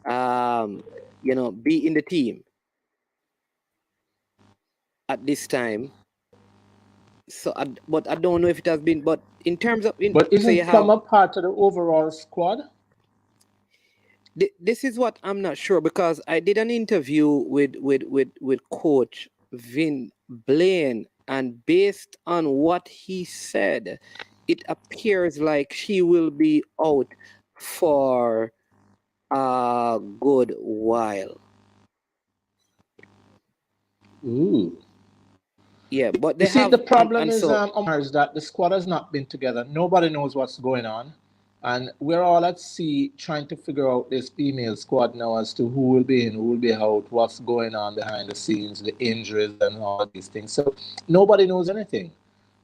be in the team at this time. So, but I don't know if it has been. But in terms of But so you isn't have. Plummer part of the overall squad? This is what I'm not sure, because I did an interview with Coach Vin Blaine, and based on what he said, it appears like she will be out for a good while. Ooh. Yeah, but You they see, have the problem and is, so Omar, is that the squad has not been together. Nobody knows what's going on. And we're all at sea trying to figure out this female squad now as to who will be in, who will be out, what's going on behind the scenes, the injuries, and all of these things. So nobody knows anything.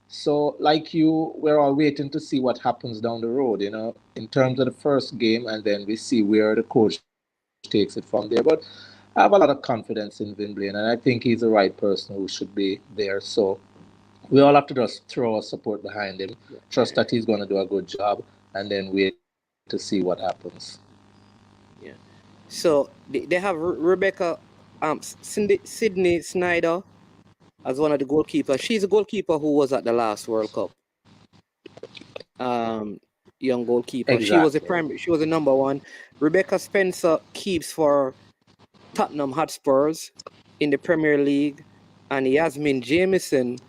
So, like you, we're all waiting to see what happens down the road, in terms of the first game, and then we see where the coach takes it from there. But I have a lot of confidence in Vinblaine, and I think he's the right person who should be there. So we all have to just throw our support behind him, trust that he's going to do a good job, and then wait to see what happens. yeah. So they have Rebecca Sydney Snyder as one of the goalkeepers. She's a goalkeeper who was at the last World Cup. Young goalkeeper. She was Exactly. She was the number one. Rebecca Spencer keeps for Tottenham Hotspurs in the Premier League, and Yasmin Jameson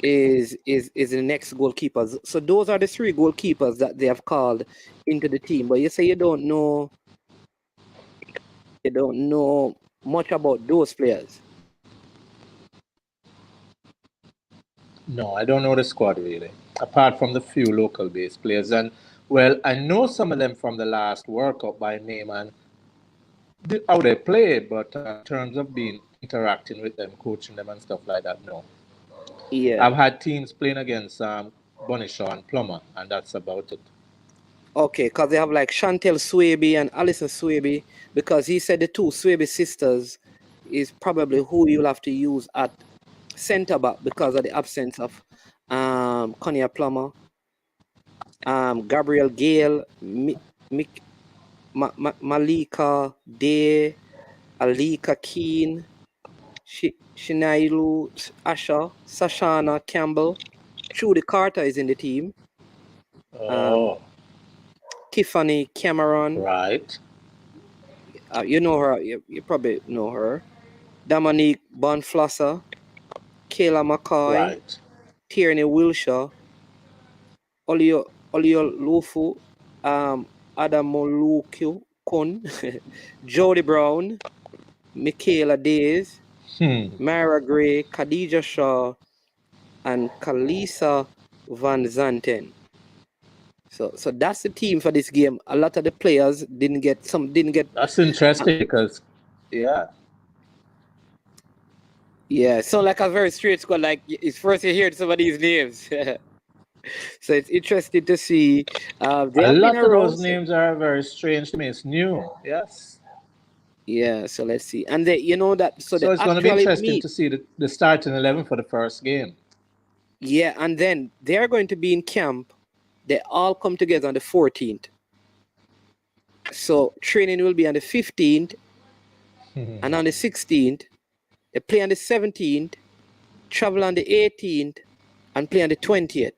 is the next goalkeeper. So those are the three goalkeepers that they have called into the team. But you say you don't know much about those players. No, I don't know the squad really, apart from the few local based players. And, well, I know some of them from the last World Cup by name and how they play, but in terms of being interacting with them, coaching them, and stuff like that, no. Yeah. I've had teams playing against Bonishaw and Plummer, and that's about it. Okay, because they have like Chantel Swaby and Alison Swaby, because he said the two Swaby sisters is probably who you'll have to use at centre back because of the absence of Konya Plummer Gabriel Gale, Malika Day, Alika Keane, Shinailu Asha, Sashana Campbell, Trudy Carter is in the team. Tiffany Cameron, Right. you know her, you probably know her. Dominique Bonflosser, Kayla McCoy, Right. Tierney Wilshire, Olio Lufu, Adamoluku Kun, Jody Brown, Michaela Days, Mara Gray, Khadija Shaw, and Kalisa Van Zanten. So that's the team for this game. A lot of the players didn't get. That's interesting because, yeah. Yeah, so like a very straight squad. Like it's first you hear some of these names. So it's interesting to see. They A have been lot of around. those names are very strange to me. It's new. Yes. Yeah, so let's see. And they, you know that, so they So it's going to be actually interesting meet. to see the starting 11 for the first game. Yeah, and then they're going to be in camp. They all come together on the 14th. So training will be on the 15th and on the 16th. They play on the 17th, travel on the 18th, and play on the 20th.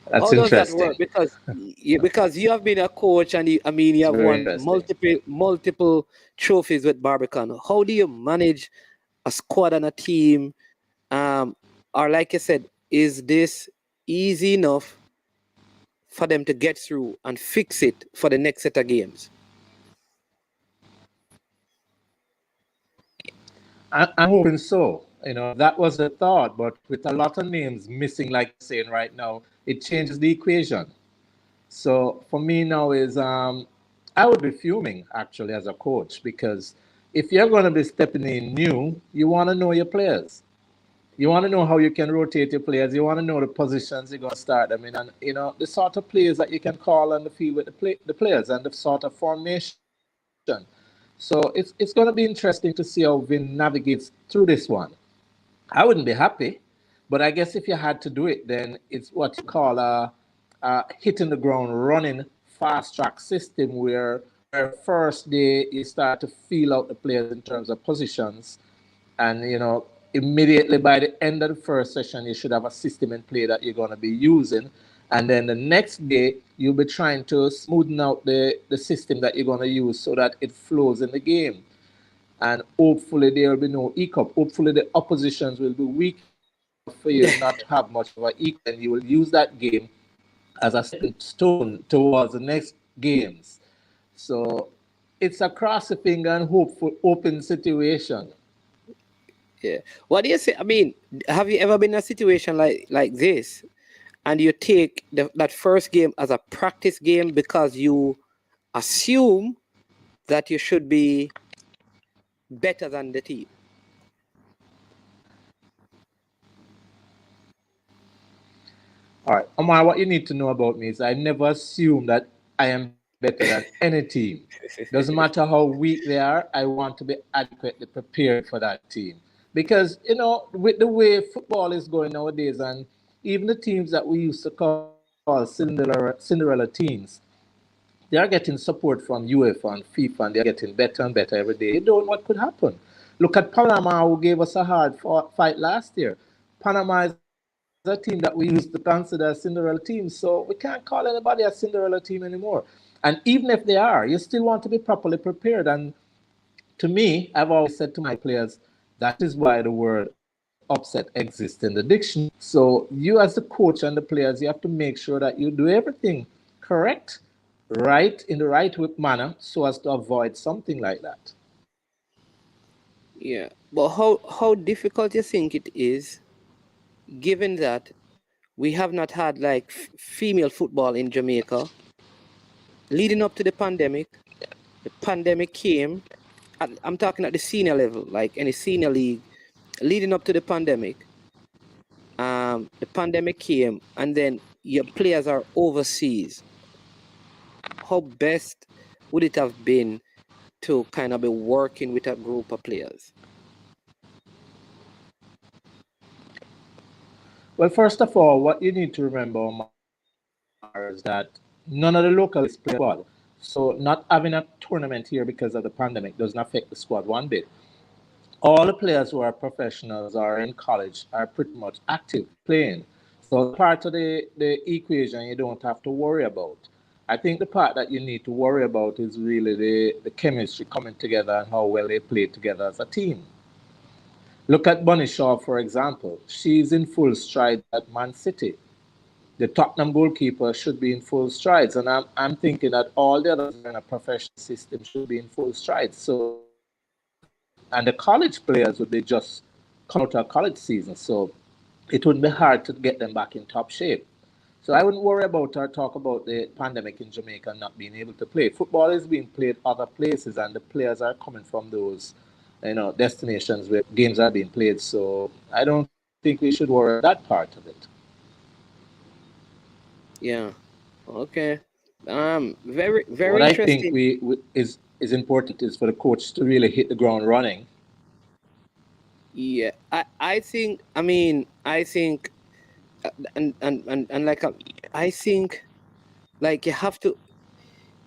That's How does that interesting. work? Because you have been a coach and you have Very won interesting. multiple trophies with Barbican. How do you manage a squad and a team? Or like I said, is this easy enough for them to get through and fix it for the next set of games? I'm hoping so. That was the thought, but with a lot of names missing, like you're saying right now, it changes the equation. So for me now is I would be fuming actually as a coach because if you're going to be stepping in new, you want to know your players. You want to know how you can rotate your players. You want to know the positions you're going to start them in, and the sort of players that you can call on the field with the players and the sort of formation. So it's going to be interesting to see how Vin navigates through this one. I wouldn't be happy, but I guess if you had to do it, then it's what you call a hitting the ground running fast track system where first day you start to feel out the players in terms of positions, and immediately by the end of the first session you should have a system in play that you're going to be using, and then the next day you'll be trying to smoothen out the system that you're going to use so that it flows in the game, and hopefully there will be no hiccup. Hopefully the oppositions will be weak enough for you not to have much of a hiccup, and you will use that game as a stepping stone towards the next games. So it's a cross the finger and hope for open situation. Yeah. What do you say? I mean, have you ever been in a situation like this, and you take that first game as a practice game because you assume that you should be better than the team? All right, Omar, what you need to know about me is I never assume that I am better than any team. Doesn't matter how weak they are, I want to be adequately prepared for that team. Because, with the way football is going nowadays, and even the teams that we used to call Cinderella teams, they are getting support from UEFA and FIFA, and they are getting better and better every day. You don't know what could happen. Look at Panama, who gave us a hard fight last year. Panama is a team that we used to consider a Cinderella team, so we can't call anybody a Cinderella team anymore. And even if they are, you still want to be properly prepared. And to me, I've always said to my players, that is why the word upset exists in the dictionary. So you as the coach and the players, you have to make sure that you do everything correct, right, in the right manner so as to avoid something like that. Yeah. But how difficult you think it is, given that we have not had like female football in Jamaica leading up to the pandemic? The pandemic came. I'm talking at the senior level, like any senior league, leading up to the pandemic. The pandemic came, and then your players are overseas. How best would it have been to kind of be working with a group of players? Well, first of all, what you need to remember, Omar, is that none of the local play squad. So not having a tournament here because of the pandemic doesn't affect the squad one bit. All the players who are professionals or in college are pretty much active playing. So that part of the equation you don't have to worry about. I think the part that you need to worry about is really the chemistry coming together and how well they play together as a team. Look at Bunny Shaw, for example. She's in full strides at Man City. The Tottenham goalkeeper should be in full strides. And I'm thinking that all the others in a professional system should be in full strides. So, and the college players would be just coming out of college season. So it would be hard to get them back in top shape. So I wouldn't worry about or talk about the pandemic in Jamaica not being able to play. Football is being played other places, and the players are coming from those, destinations where games are being played. So I don't think we should worry about that part of it. Yeah. Okay. Very What very I think interesting. is important is for the coach to really hit the ground running. Yeah. I think and like I think like you have to.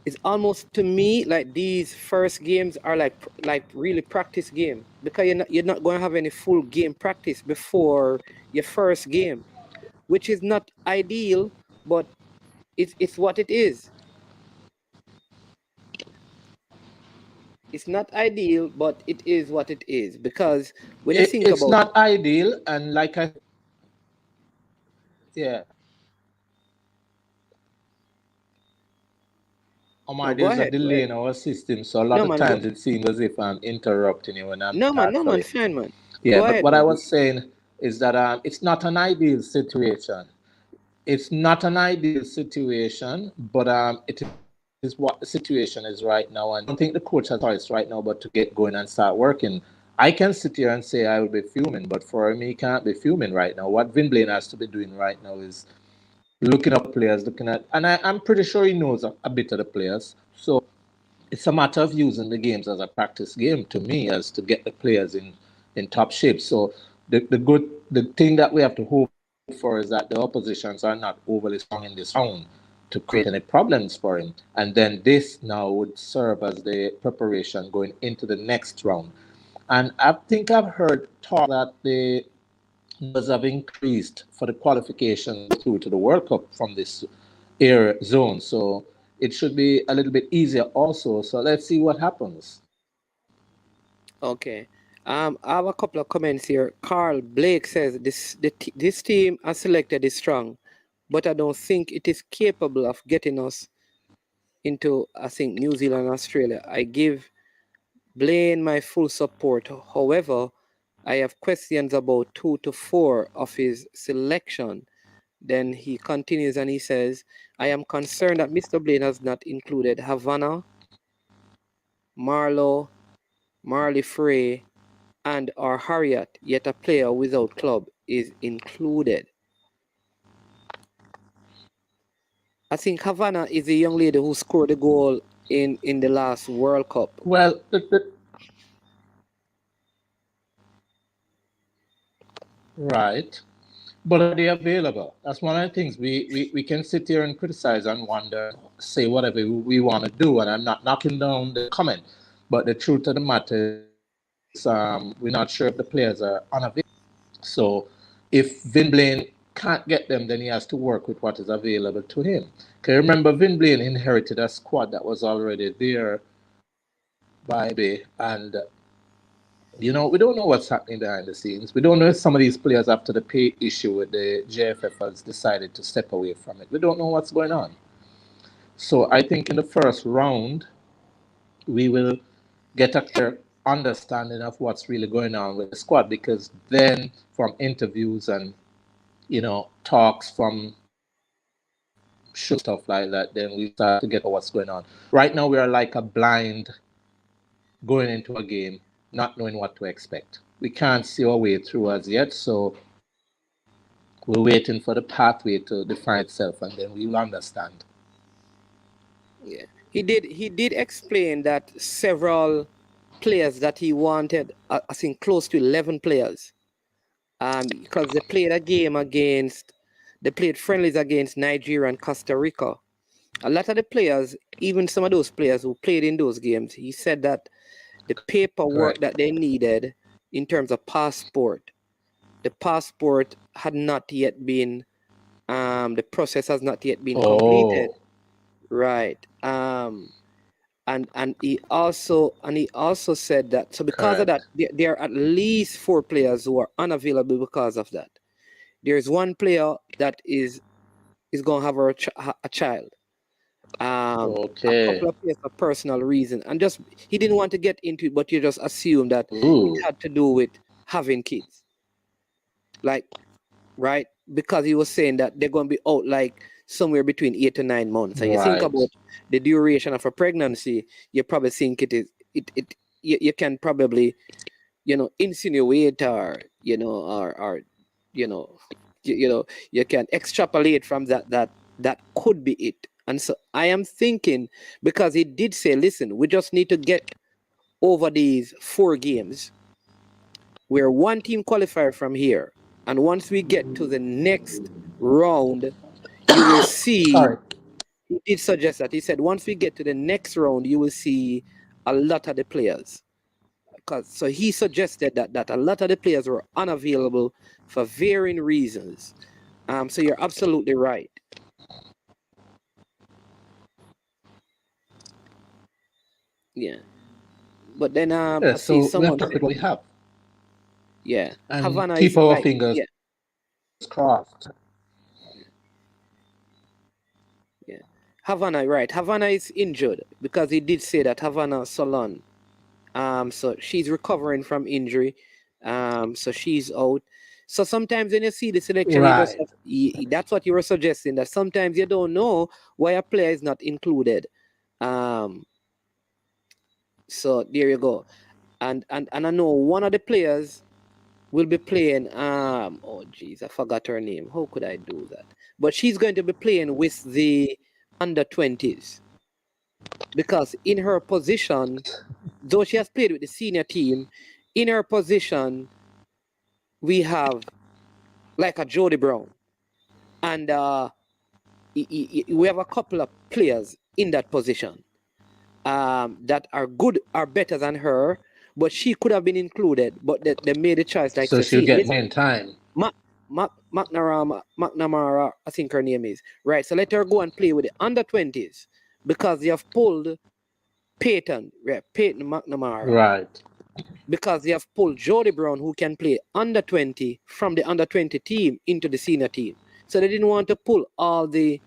It's almost to me like these first games are like really practice game because you're not going to have any full game practice before your first game, which is not ideal, but it's what it is. It's not ideal, but it is what it is because when you think It's about, not ideal, and like I yeah, no, Omar, go there's a ahead, go delay ahead. in our system, so a lot No of man, go. times it seems as if I'm interrupting you when I'm No not man, no man, actually. fine man. Yeah, Go but ahead, what I man. was saying is that it's not an ideal situation. It's not an ideal situation, but it is what the situation is right now. And I don't think the coach has a choice right now but to get going and start working. I can sit here and say I will be fuming, but for me, can't be fuming right now. What Vin Blaine has to be doing right now is looking up players, looking at, and I'm pretty sure he knows a bit of the players. So it's a matter of using the games as a practice game to me as to get the players in top shape. So the thing that we have to hope for is that the oppositions are not overly strong in this round to create any problems for him. And then this now would serve as the preparation going into the next round. And I think I've heard talk that the numbers have increased for the qualifications to go through to the World Cup from this air zone. So it should be a little bit easier also. So let's see what happens. Okay. I have a couple of comments here. Carl Blake says this team I selected is strong, but I don't think it is capable of getting us into, I think, New Zealand and Australia. I give Blaine my full support. However, I have questions about 2 to 4 of his selection. Then he continues and he says, I am concerned that Mr. Blaine has not included Havana, Marlowe, Marley Frey, and or Harriet, yet a player without club is included. I think Havana is the young lady who scored the goal in the last World Cup. Well, right. But are they available? That's one of the things we can sit here and criticize and wonder, say whatever we want to do. And I'm not knocking down the comment. But the truth of the matter is we're not sure if the players are unavailable. So if Vin Blaine can't get them, then he has to work with what is available to him. Can you remember Vin Blaine inherited a squad that was already there by and we don't know what's happening behind the scenes. We don't know if some of these players, after the pay issue with the JFF, has decided to step away from it. We don't know what's going on. So I think in the first round, we will get a clear understanding of what's really going on with the squad because then from interviews and talks from shows and stuff like that, then we start to get what's going on. Right now, we are like a blind going into a game, not knowing what to expect. We can't see our way through as yet, so we're waiting for the pathway to define itself, and then we will understand. Yeah. He did explain that several players that he wanted, I think close to 11 players, Because they played friendlies against Nigeria and Costa Rica. A lot of the players, even some of those players who played in those games, he said that the paperwork that they needed in terms of the passport had not yet been, the process has not yet been completed. Right. And he also said that, so because of that, there are at least 4 players who are unavailable because of that. There's one player that is going to have a child. A couple of players for personal reason, and just he didn't want to get into it, but you just assume that it had to do with having kids, like, right? Because he was saying that they're going to be out like somewhere between 8 to 9 months. And you think about the duration of a pregnancy, you probably think you can probably, insinuate, or you can extrapolate from that could be it. And so I am thinking, because he did say, listen, we just need to get over these 4 games where one team qualified from here, and once we get to the next round, you will see. He did suggest that. He said, once we get to the next round, you will see a lot of the players. So he suggested that a lot of the players were unavailable for varying reasons. So you're absolutely right. Yeah. But then I see someone we have what we have. Yeah. And Havana keep is our like, fingers crossed. Yeah. Havana, right. Havana is injured, because he did say that, Havana Solon. So she's recovering from injury. So she's out. So sometimes when you see the selection, that's what you were suggesting, that sometimes you don't know why a player is not included. So there you go. And I know one of the players will be playing, oh geez, I forgot her name. How could I do that? But she's going to be playing with the under-20s, because in her position, though she has played with the senior team, in her position, we have like a Jody Brown. And we have a couple of players in that position that are good, are better than her, but she could have been included, but they made a choice. Like, so she'll get main time. McNamara, I think her name is. Right, so let her go and play with the under-20s, because they have pulled Peyton McNamara. Right. Because they have pulled Jody Brown, who can play under-20 from the under-20 team into the senior team. So they didn't want to pull all the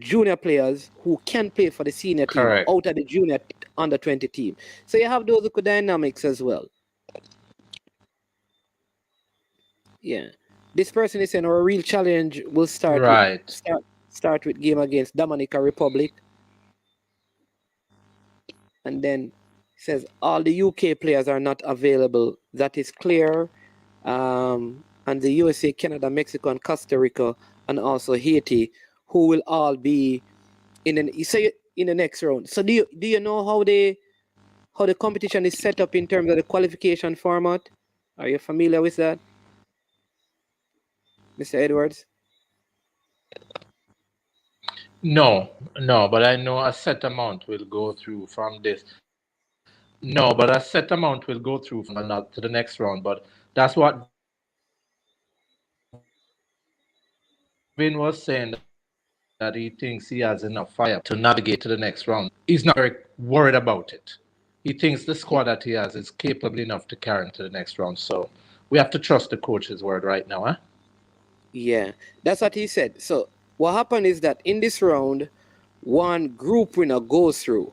junior players who can play for the senior team out of the junior under-20 team. So you have those dynamics as well. Yeah. This person is saying our real challenge will start with game against Dominica Republic. And then says all the UK players are not available. That is clear. And the USA, Canada, Mexico, and Costa Rica, and also Haiti, who will all be in the next round. So do you know how the competition is set up in terms of the qualification format? Are you familiar with that, Mr. Edwards? No, but I know a set amount will go through from this. No, but a set amount will go through from not to the next round. But that's what Vin was saying, that he thinks he has enough fire to navigate to the next round. He's not very worried about it. He thinks the squad that he has is capable enough to carry him to the next round. So we have to trust the coach's word right now, huh? Yeah, that's what he said. So what happened is that in this round, one group winner goes through.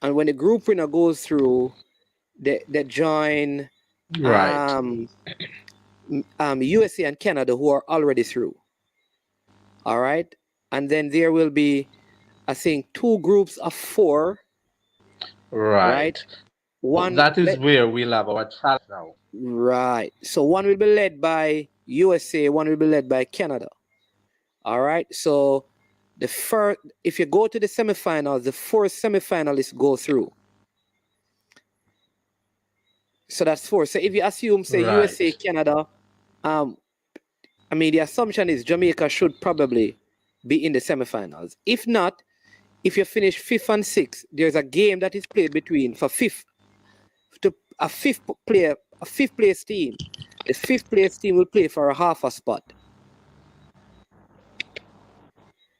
And when the group winner goes through, they join USA and Canada, who are already through. All right. And then there will be, I think, 2 groups of 4. Right. One that is where we'll have our challenge now. Right. So one will be led by USA, one will be led by Canada. All right. So if you go to the semifinals, the 4 semifinalists go through. So that's 4. So if you assume, say, Right. USA, Canada, I mean, the assumption is Jamaica should probably be in the semifinals. If not, if you finish 5th and 6th, there's a game that is played between for a fifth place team. The 5th place team will play for a half a spot.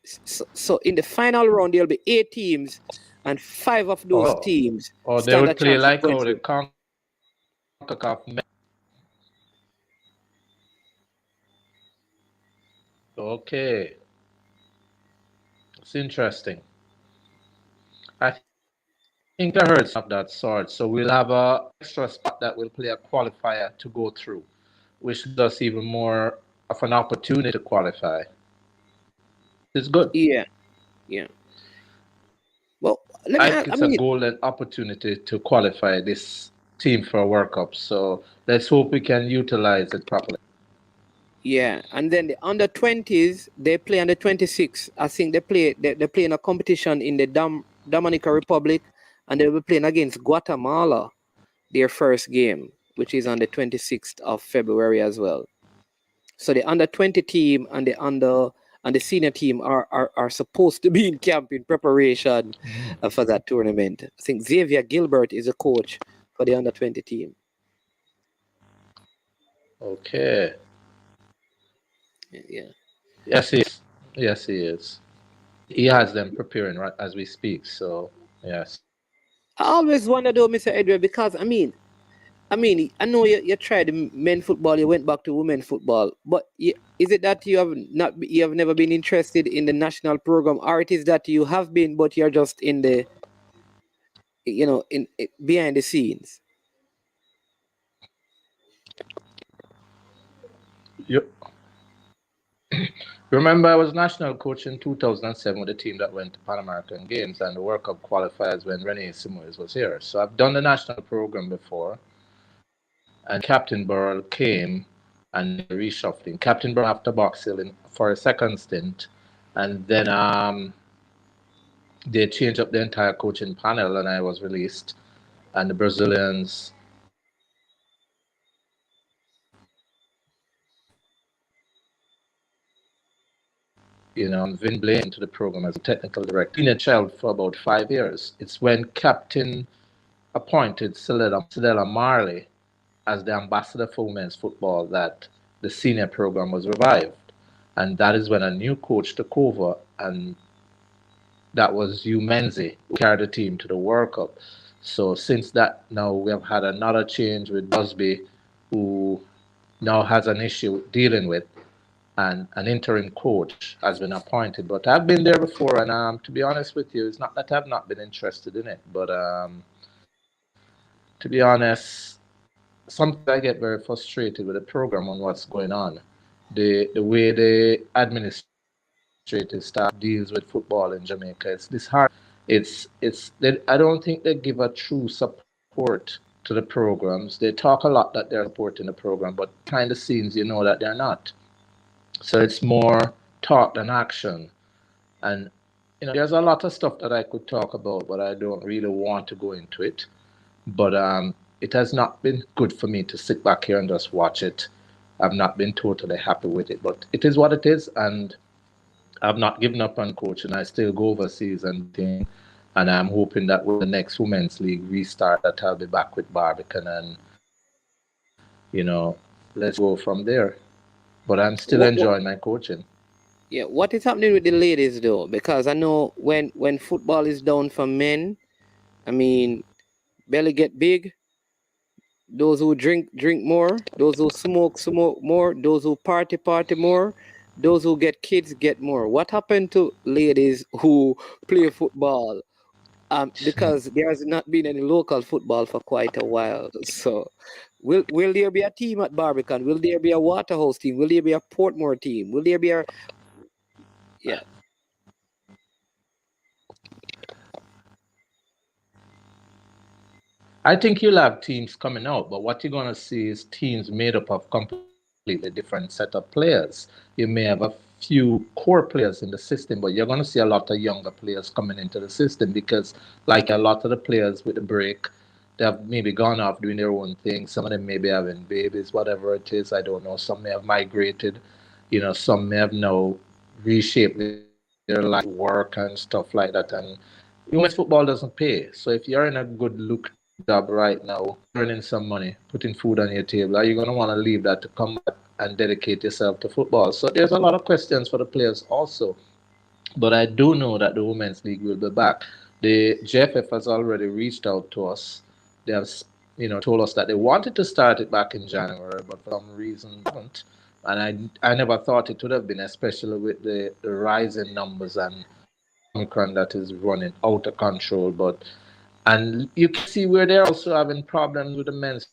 So in the final round, there'll be 8 teams, and 5 of those teams Or they stand a would play chance of like going how the through. CONCACAF. Okay, it's interesting. I think I heard something of that sort. So we'll have a extra spot that will play a qualifier to go through, which gives us even more of an opportunity to qualify. It's good. Yeah. Well, let me I ask, think it's a golden opportunity to qualify this team for a World Cup. So let's hope we can utilize it properly. yeah, and then the under 20s, they play under 26. I think they play in a competition in the Dominican Republic, and they'll be playing against Guatemala, their first game, which is on the 26th of February as well. So the under 20 team and the senior team are supposed to be in camp in preparation for that tournament. I think Xavier Gilbert is a coach for the under 20 team. Okay. Yeah. Yes, he is. Yes, he is. He has them preparing right as we speak. So yes. I always wonder though, Mr. Edward, because I know you tried men football, you went back to women football, but is it that you have never been interested in the national program, or it is that you have been, but you're just in the, behind the scenes? You remember, I was national coach in 2007 with the team that went to Pan American Games and the World Cup qualifiers when Renee Simoes was here. So I've done the national program before, and Captain Burrell came and reshuffling. Captain Burrell after Box Hill for a second stint, and then they changed up the entire coaching panel, and I was released, and the Brazilians. Vin Blaine to the program as a technical director. Been a child for about 5 years. It's when Captain appointed Cedella Marley as the ambassador for women's football that the senior program was revived. And that is when a new coach took over, and that was Hugh Menzie, who carried the team to the World Cup. So since that, now we have had another change with Busby, who now has an issue dealing with, and an interim coach has been appointed. But I've been there before, and to be honest with you, it's not that I've not been interested in it, but to be honest, sometimes I get very frustrated with the program on what's going on. The way the administrative staff deals with football in Jamaica, it's disheartening. I don't think they give a true support to the programs. They talk a lot that they're supporting the program, but behind the scenes, you know that they're not. So it's more talk than action. And, there's a lot of stuff that I could talk about, but I don't really want to go into it. But it has not been good for me to sit back here and just watch it. I've not been totally happy with it, but it is what it is. And I've not given up on coaching. I still go overseas and thing. And I'm hoping that when the next Women's League restart, that I'll be back with Barbican and, let's go from there. But I'm still enjoying my coaching. Yeah, what is happening with the ladies though? Because I know when football is down for men, I mean, belly get big. Those who drink more. Those who smoke more. Those who party more. Those who get kids get more. What happened to ladies who play football? Because there has not been any local football for quite a while. So, will there be a team at Barbican? Will there be a Waterhouse team? Will there be a Portmore team? Will there be a... Yeah. I think you'll have teams coming out, but what you're going to see is teams made up of completely different set of players. You may have a few core players in the system, but you're going to see a lot of younger players coming into the system because, like a lot of the players with the break, they have maybe gone off doing their own thing. Some of them may be having babies, whatever it is. I don't know. Some may have migrated. Some may have now reshaped their life, work and stuff like that. And women's football doesn't pay. So if you're in a good lucrative job right now, earning some money, putting food on your table, are you going to want to leave that to come back and dedicate yourself to football? So there's a lot of questions for the players also. But I do know that the Women's League will be back. The JFF has already reached out to us. They have, told us that they wanted to start it back in January, but for some reason haven't. And I never thought it would have been, especially with the rise in numbers and Omicron that is running out of control. And you can see where they're also having problems with the men's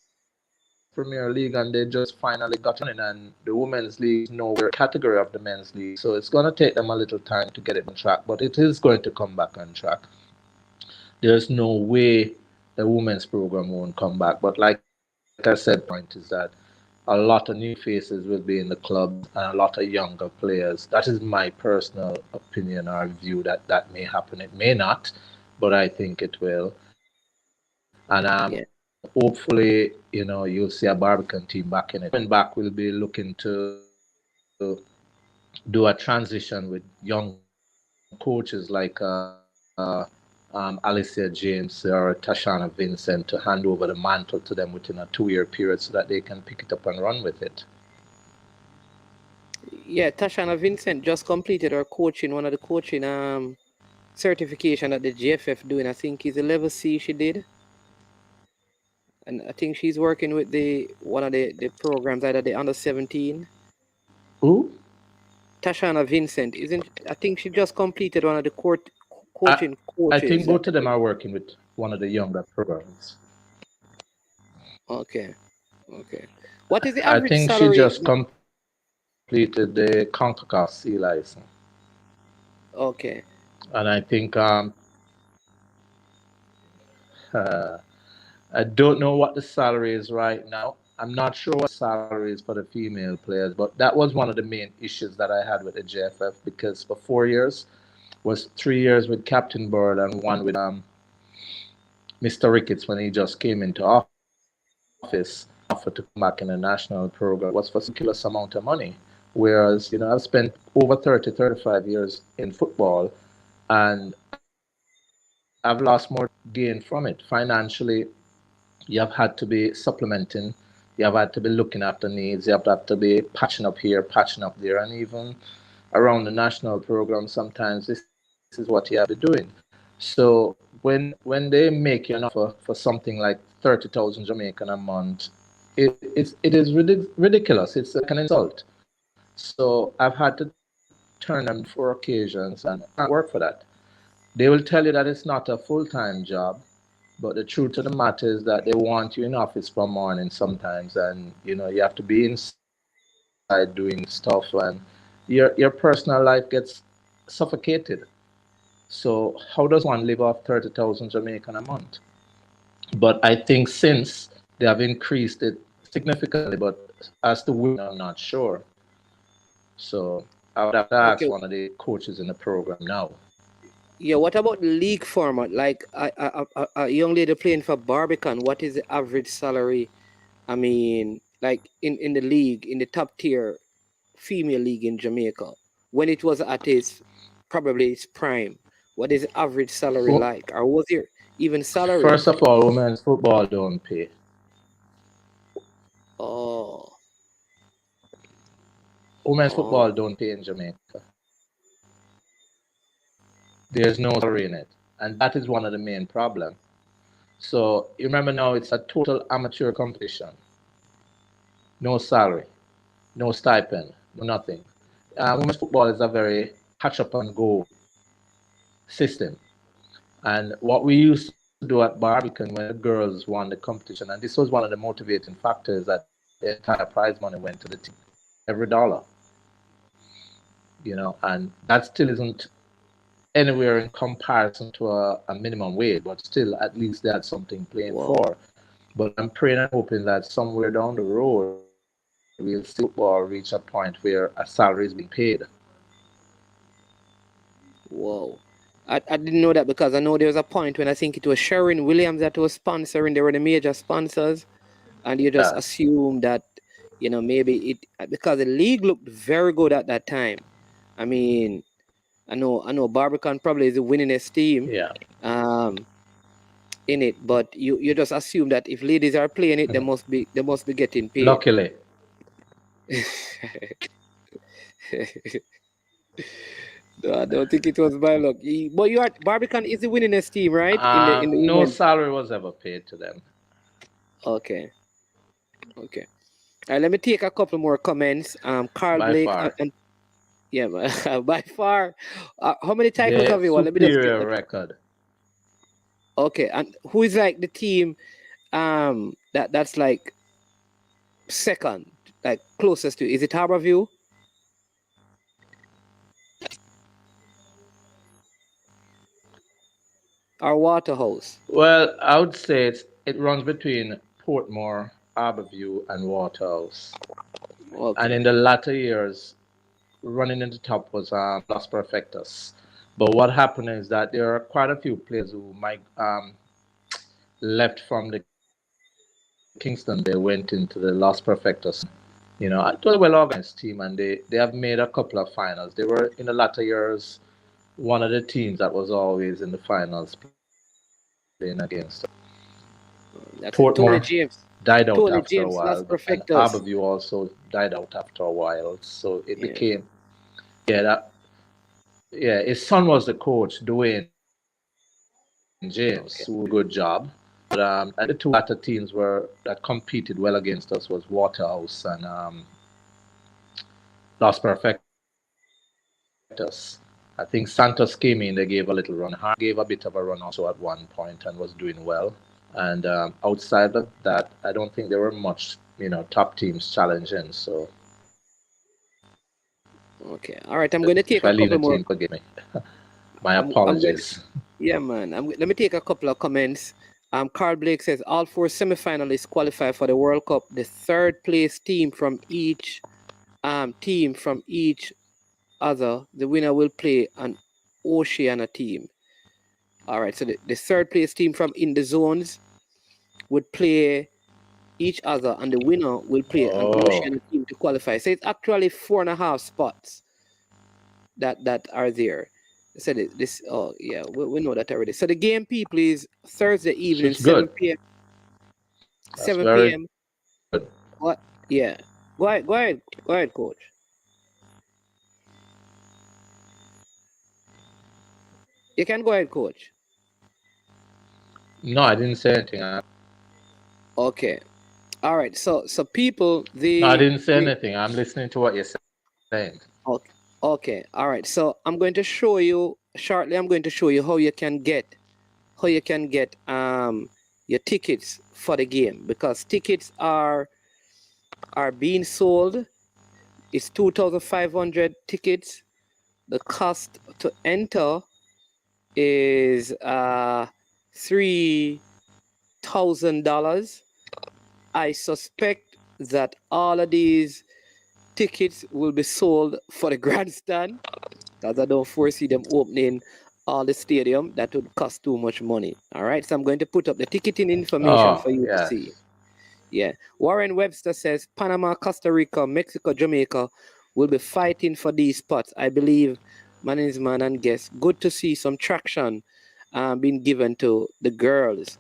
Premier League, and they just finally got in, and the women's league is nowhere category of the men's league. So it's going to take them a little time to get it on track, but it is going to come back on track. There's no way the women's program won't come back. But like I said, point is that a lot of new faces will be in the club and a lot of younger players. That is my personal opinion or view that may happen. It may not, but I think it will. And hopefully, you'll see a Barbican team back in it. Coming back, we'll be looking to do a transition with young coaches like Alicia James or Tashana Vincent to hand over the mantle to them within a 2-year period so that they can pick it up and run with it. Yeah, Tashana Vincent just completed her coaching, one of the coaching certification that the GFF doing. I think is a level C she did. And I think she's working with one of the programs, either the under 17. Who? Tashana Vincent, I think she just completed one of the coaching coaches. I think both of them are working with one of the younger programs. Okay. What is the average salary? I think she just completed the CONCACAF C license. Okay. And I think I don't know what the salary is right now. I'm not sure what the salary is for the female players, but that was one of the main issues that I had with the JFF, because for 4 years was 3 years with Captain Bird and 1 with Mr. Ricketts when he just came into office. Offered to come back in the national program was for a ridiculous amount of money. Whereas, I've spent over 35 years in football, and I've lost more gain from it. Financially, you have had to be supplementing, you have had to be looking after needs, you have had to be patching up here, patching up there, and even around the national program, sometimes this is what you have to be doing. So when they make you an offer for something like 30,000 Jamaican a month, it is ridiculous. It's like an insult. So I've had to turn them 4 occasions, and I can't work for that. They will tell you that it's not a full-time job, but the truth of the matter is that they want you in office from morning sometimes, and you have to be inside doing stuff, and your personal life gets suffocated. So how does one live off 30,000 Jamaican a month? But I think since they have increased it significantly, but as to when, I'm not sure. So I would have to ask one of the coaches in the program now. Yeah, what about the league format? Like a young lady playing for Barbican, what is the average salary? I mean, like in the league, in the top tier female league in Jamaica, when it was at probably its prime, what is the average salary like? Or was there even salary? First of all, women's football don't pay. Oh. Women's football don't pay in Jamaica. There's no salary in it. And that is one of the main problems. So you remember now it's a total amateur competition. No salary, no stipend, no nothing. Women's football is a very catch up and go system. And what we used to do at Barbican when the girls won the competition, and this was one of the motivating factors, that the entire prize money went to the team, every dollar. And that still isn't anywhere in comparison to a minimum wage, but still at least they had something playing for. But I'm praying and hoping that somewhere down the road we'll see football reach a point where a salary is being paid. Whoa. I didn't know that because I know there was a point when I think it was Sherwin Williams that was sponsoring. They were the major sponsors, and you just Yeah. assume that, you know, maybe it because the league looked very good at that time. I mean, I know Barbican probably is the winningest team Yeah. in it, but you just assume that if ladies are playing it, they must be getting paid. Luckily. No, I don't think it was by luck. But you are Barbican is the winningest team, right? In the No women's. salary was ever paid to them. Okay. Let me take a couple more comments. Carl By Blake far. and yeah, by far. How many titles The have you won? Let me just superior get that. record. Okay, and who is like the team that's like second, like closest to? Is it Harborview? Or Waterhouse? Well, I would say it runs between Portmore, Harborview, and Waterhouse. And Okay. in the latter years, running in the top was Los Perfectos. But what happened is that there are quite a few players who might left from the Kingston. They went into the Los Perfectos. You know, it was a well organized team, and they have made a couple of finals. They were in the latter years one of the teams that was always in the finals playing against. That's Tony Portmore James. died out Tony after a James, Las while, and Perfectos. Harborview also died out after a while. So it Yeah. became, his son was the coach, Dwayne James, who did a good job. But and the two latter teams that competed well against us was Waterhouse and Los Perfectos. I think Santos came in, they gave a little run. Hart gave a bit of a run also at one point and was doing well. And outside of that, I don't think there were much, top teams challenging. So, Okay. All right. I'm going to take if I a leave couple the more. team, forgive me. My I'm going. apologies. Yeah, man. Let me take a couple of comments. Carl Blake says all 4 semifinalists qualify for the World Cup. The third place team from each other. The winner will play an Oceania team. All right. So the third place team from in the zones would play each other, and the winner will play an Oceania team to qualify. So it's actually 4.5 spots that are there. So this, oh yeah, we know that already. So the game, people, is Thursday evening, It's good. 7 p.m. That's 7 very p.m. good. What? Yeah. Go ahead, coach. You can go ahead, coach. No, I didn't say anything. Okay. All right. So people, No, I didn't say anything. I'm listening to what you're saying. Okay. All right. So I'm going to show you shortly. I'm going to show you how you can get your tickets for the game, because tickets are being sold. It's 2,500 tickets. The cost to enter is $3,000. I suspect that all of these tickets will be sold for the grandstand, because I don't foresee them opening all the stadium. That would cost too much money. All right, so I'm going to put up the ticketing information for you to see. Yeah. Warren Webster says Panama, Costa Rica, Mexico, Jamaica will be fighting for these spots. I believe management and guests. Good to see some traction being given to the girls,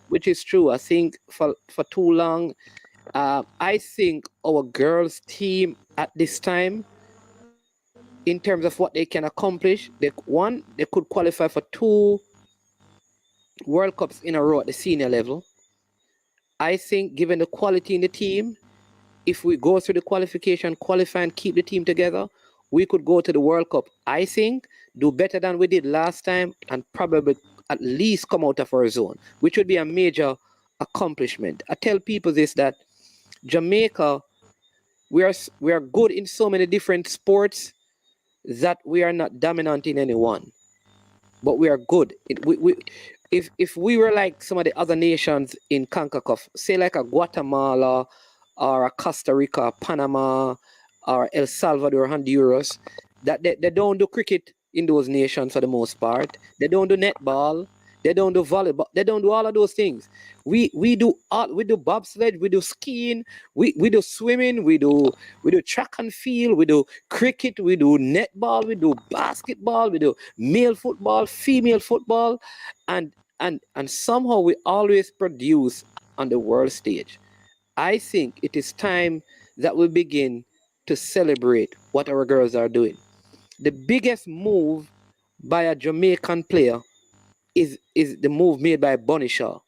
which is true. I think for too long, I think our girls team at this time, in terms of what they can accomplish, they could qualify for 2 World Cups in a row at the senior level. I think, given the quality in the team, if we go through the qualify and keep the team together, we could go to the World Cup. I think do better than we did last time, and probably at least come out of our zone, which would be a major accomplishment. I tell people this, that Jamaica, we are good in so many different sports that we are not dominant in any one, but we are good. If we were like some of the other nations in CONCACAF, say like a Guatemala or a Costa Rica, Panama, or El Salvador, Honduras, that they don't do cricket in those nations for the most part. They don't do netball. They don't do volleyball. They don't do all of those things. We do bobsled. We do skiing. We do swimming. We do track and field. We do cricket. We do netball. We do basketball. We do male football, female football, and somehow we always produce on the world stage. I think it is time that we begin to celebrate what our girls are doing. The biggest move by a Jamaican player is the move made by Bunny Shaw.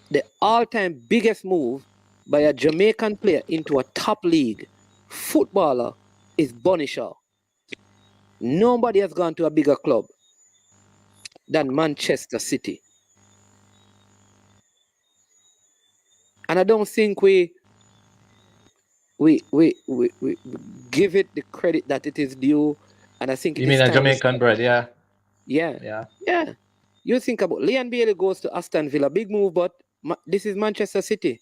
The all-time biggest move by a Jamaican player into a top league footballer is Bunny Shaw. Nobody has gone to a bigger club than Manchester City. And I don't think we give it the credit that it is due. And I think You mean a Jamaican bread, yeah? Yeah. You think about Leon Bailey goes to Aston Villa, big move, but this is Manchester City.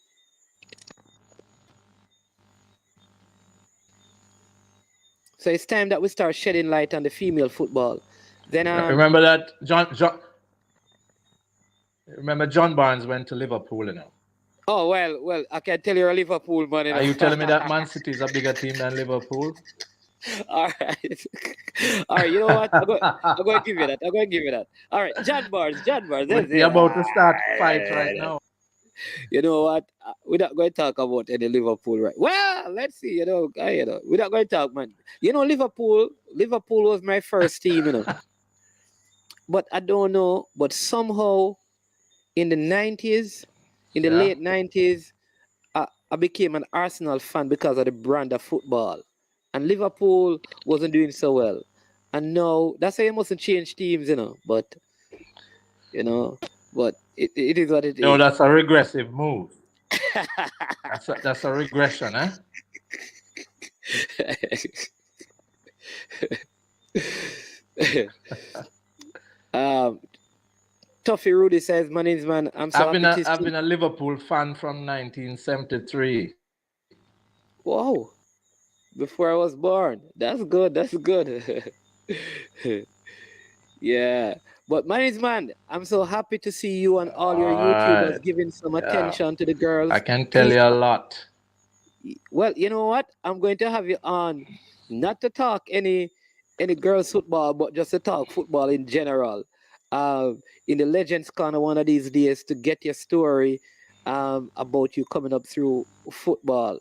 So it's time that we start shedding light on the female football. Then remember that John Barnes went to Liverpool, you know. Oh well, I can tell you're a Liverpool man. You know? Are you telling me that Man City is a bigger team than Liverpool? All right. You know what? I'm going to give you that. All right, John Barnes. We're about to start fight right now. You know what? We're not going to talk about any Liverpool, right? Well, let's see. You know, we're not going to talk, man. You know, Liverpool was my first team, you know. But I don't know. But somehow, in the 90s, in the late 90s, I became an Arsenal fan because of the brand of football. And Liverpool wasn't doing so well. And now, that's why you mustn't change teams, you know. But, you know, it is what it is. No, that's a regressive move. that's a regression, eh? Tuffy Rudy says, "My name's man. I've been a Liverpool fan from 1973. Wow. Before I was born. That's good. Yeah. But my man, I'm so happy to see you and all your YouTubers giving some attention to the girls. I can tell you a lot. Well, you know what? I'm going to have you on not to talk any girls football, but just to talk football in general. In the Legends Corner one of these days to get your story about you coming up through football.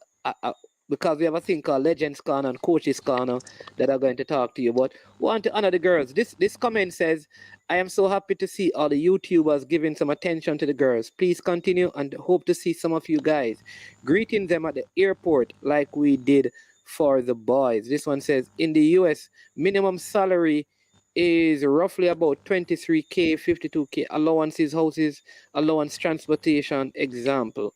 Because we have a thing called Legends Corner and Coaches Corner that are going to talk to you. But want to honor the girls. This comment says, I am so happy to see all the YouTubers giving some attention to the girls. Please continue and hope to see some of you guys greeting them at the airport like we did for the boys. This one says, in the US, minimum salary is roughly about 23K, 52K. Allowances, houses, allowance, transportation, example.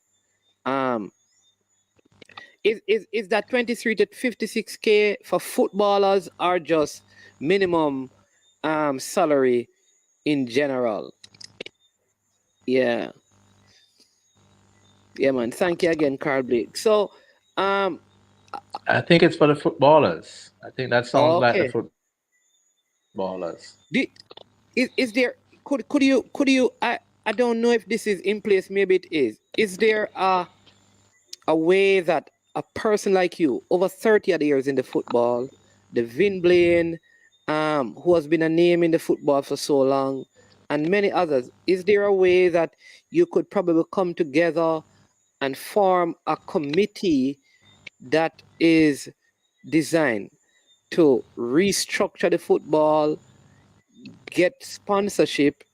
Is that 23 to 56K for footballers or just minimum salary in general? Yeah, man. Thank you again, Carl Blake. So, I think it's for the footballers. I think that sounds like the footballers. Is there? Could you? I don't know if this is in place. Maybe it is. Is there a way that a person like you, over 30 odd years in the football, the Vin Blaine, who has been a name in the football for so long, and many others, is there a way that you could probably come together and form a committee that is designed to restructure the football, get sponsorship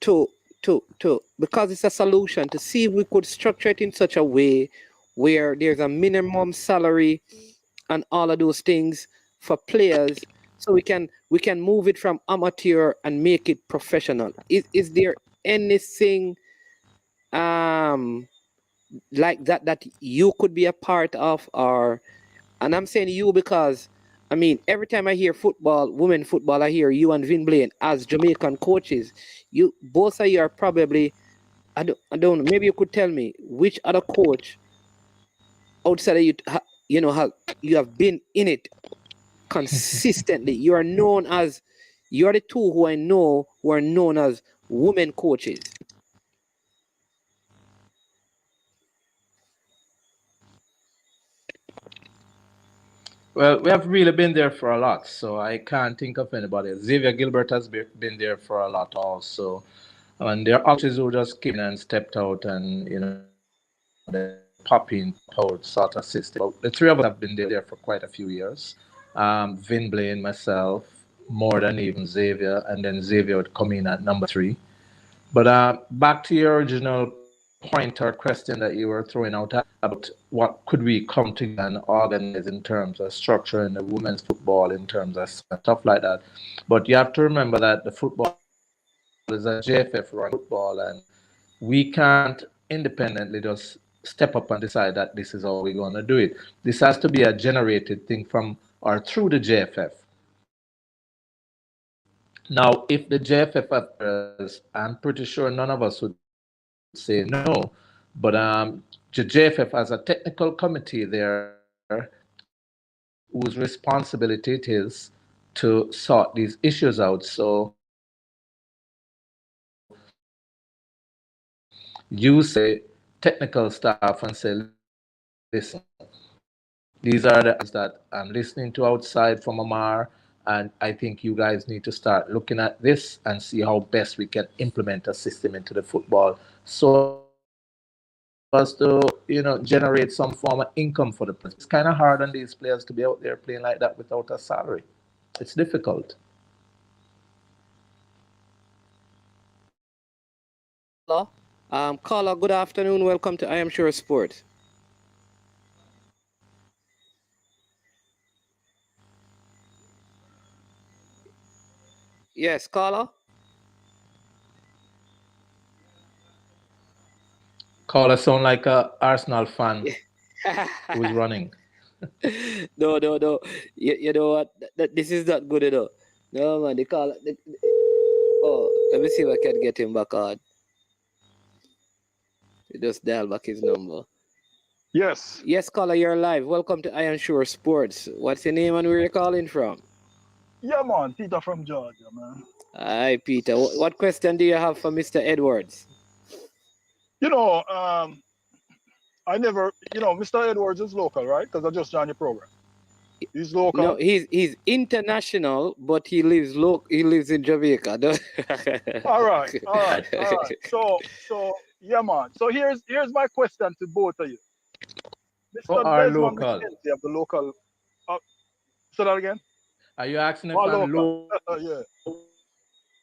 because it's a solution, to see if we could structure it in such a way where there's a minimum salary and all of those things for players, so we can move it from amateur and make it professional. Is there anything like that you could be a part of? Or, and I'm saying you because I mean, every time I hear football, women football, I hear you and Vin Blaine as Jamaican coaches. You both of you are probably, I don't know, maybe you could tell me which other coach outside of you, you have been in it consistently. You are the two who I know who are known as women coaches. Well, we have really been there for a lot, so I can't think of anybody. Xavier Gilbert has been there for a lot also. And there are others who just came in and stepped out and, they pop in, pop out sort of system. But the three of us have been there for quite a few years. Vin Blaine, myself, more than even Xavier, and then Xavier would come in at number three. But back to your original point or question that you were throwing out about what could we come together and organize in terms of structure in the women's football, in terms of stuff like that. But you have to remember that the football is a JFF run football, and we can't independently just step up and decide that this is how we're going to do it. This has to be a generated thing from or through the JFF. Now, if the JFF appears, I'm pretty sure none of us would say no, but the JFF has a technical committee there whose responsibility it is to sort these issues out. So you say technical staff and say, listen, these are the issues that I'm listening to outside from Amar, and I think you guys need to start looking at this and see how best we can implement a system into the football so as to, generate some form of income for the players. It's kind of hard on these players to be out there playing like that without a salary. It's difficult. Caller, caller, good afternoon. Welcome to I Am Sure Sports. Yes, caller. Caller sound like a Arsenal fan who's running. No, no, no. You know what? This is not good enough. No, man. Oh, let me see if I can get him back on. Just dial back his number. Yes. Yes, caller, you're live. Welcome to Iron Shore Sports. What's your name and where you calling from? Yeah, man. Peter from Georgia, man. Hi, Peter. What question do you have for Mr. Edwards? You know, I never, Mr. Edwards is local, right? Because I just joined your program. He's local. No, he's international, but he lives in Jamaica. All right. So yeah, man. So here's my question to both of you. Who Mr. are Desmond local? McKenzie of the local. Say that again. Are you asking if Or I'm local. local Yeah.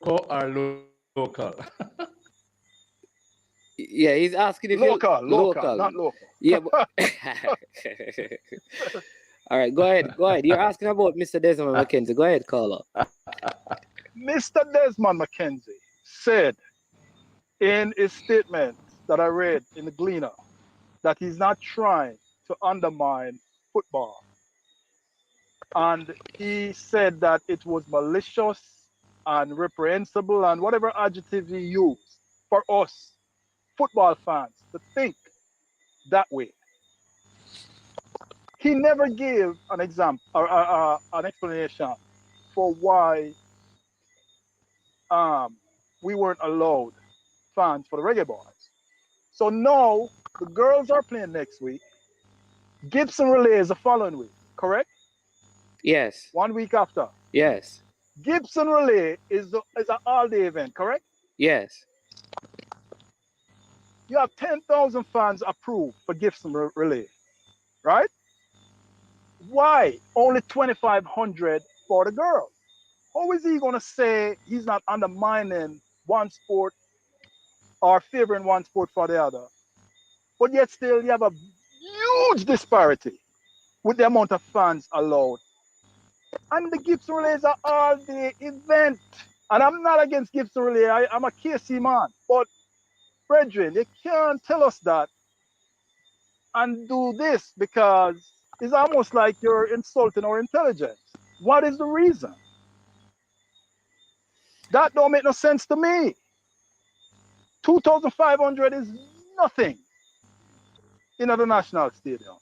or local? Yeah, he's asking if you're Local, not local. Yeah, but all right, go ahead. You're asking about Mr. Desmond McKenzie. Go ahead, caller. Mr. Desmond McKenzie said in his statement that I read in the Gleaner that he's not trying to undermine football. And he said that it was malicious and reprehensible and whatever adjective he used for us football fans to think that way. He never gave an example or an explanation for why we weren't allowed fans for the Reggae Boys. So now the girls are playing next week. Gibson Relay is the following week, correct? Yes. 1 week after. Yes. Gibson Relay is an all-day event, correct? Yes. You have 10,000 fans approved for Gibson Relay, right? Why only 2,500 for the girls? How is he going to say he's not undermining one sport or favoring one sport for the other? But yet still you have a huge disparity with the amount of fans allowed. And the Gibson Relay is an all-day event. And I'm not against Gibson Relay. I'm a KC man. But, brethren, you can't tell us that and do this because it's almost like you're insulting our intelligence. What is the reason? That don't make no sense to me. 2,500 is nothing in the national stadium.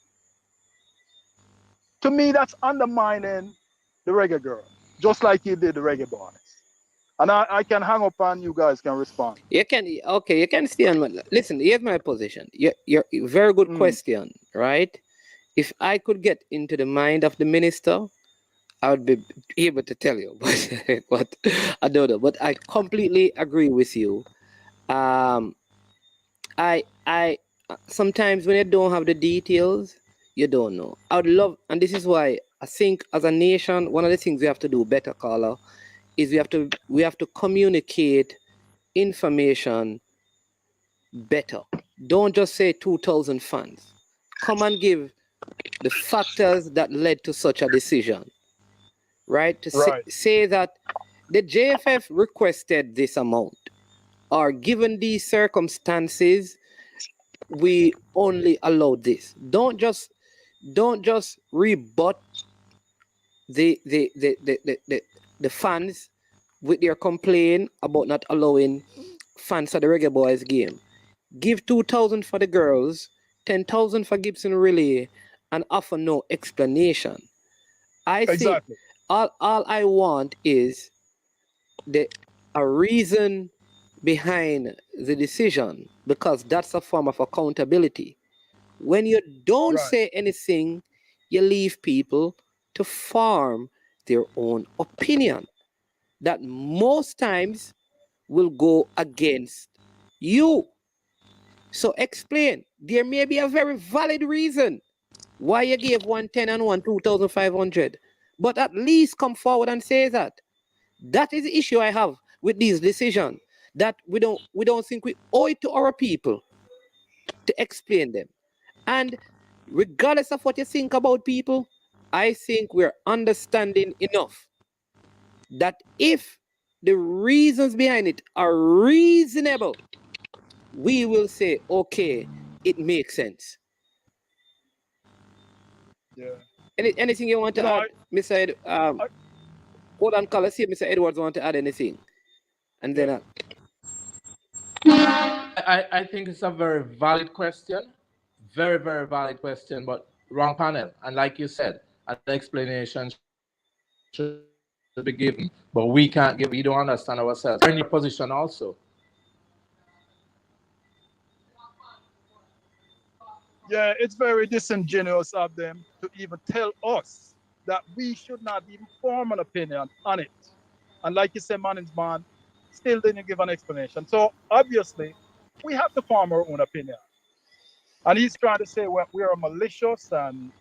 To me, that's undermining the Reggae Girl, just like he did the Reggae Boys. And I can hang up and you guys can respond. You can okay. You can stay on. Listen, here's my position. You're very good Mm, question, right? If I could get into the mind of the minister, I would be able to tell you, but I don't know. But I completely agree with you. Um, I sometimes when you don't have the details, you don't know. I would love, and this is why I think as a nation, one of the things we have to do better, Carla, is we have to communicate information better. Don't just say 2,000 fans. Come and give the factors that led to such a decision, right? To right. say that the JFF requested this amount, or given these circumstances, we only allowed this. Don't just rebut the fans with their complaint about not allowing fans of the Reggae Boys game. Give 2,000 for the girls, 10,000 for Gibson Relay, and offer no explanation. I think Exactly. all I want is the a reason behind the decision, because that's a form of accountability. When you don't Right. say anything, you leave people to form their own opinion that most times will go against you. So explain. There may be a very valid reason why you gave 110 and one 2,500, but at least come forward and say that. That is the issue I have with these decisions. That we don't think we owe it to our people to explain them. And regardless of what you think about people, I think we're understanding enough that if the reasons behind it are reasonable, we will say, okay, it makes sense. Yeah. Anything you want You to know, add, Mr. I Hold on, call. Let's see if Mr. Edwards want to add anything, and yeah. then I think it's a very valid question, very, very valid question, but wrong panel. And like you said, an explanation should be given, but we can't give it. We don't understand ourselves. We're in your position also. Yeah, it's very disingenuous of them to even tell us that we should not even form an opinion on it. And like you said, management still didn't give an explanation. So obviously, we have to form our own opinion. And he's trying to say we are malicious and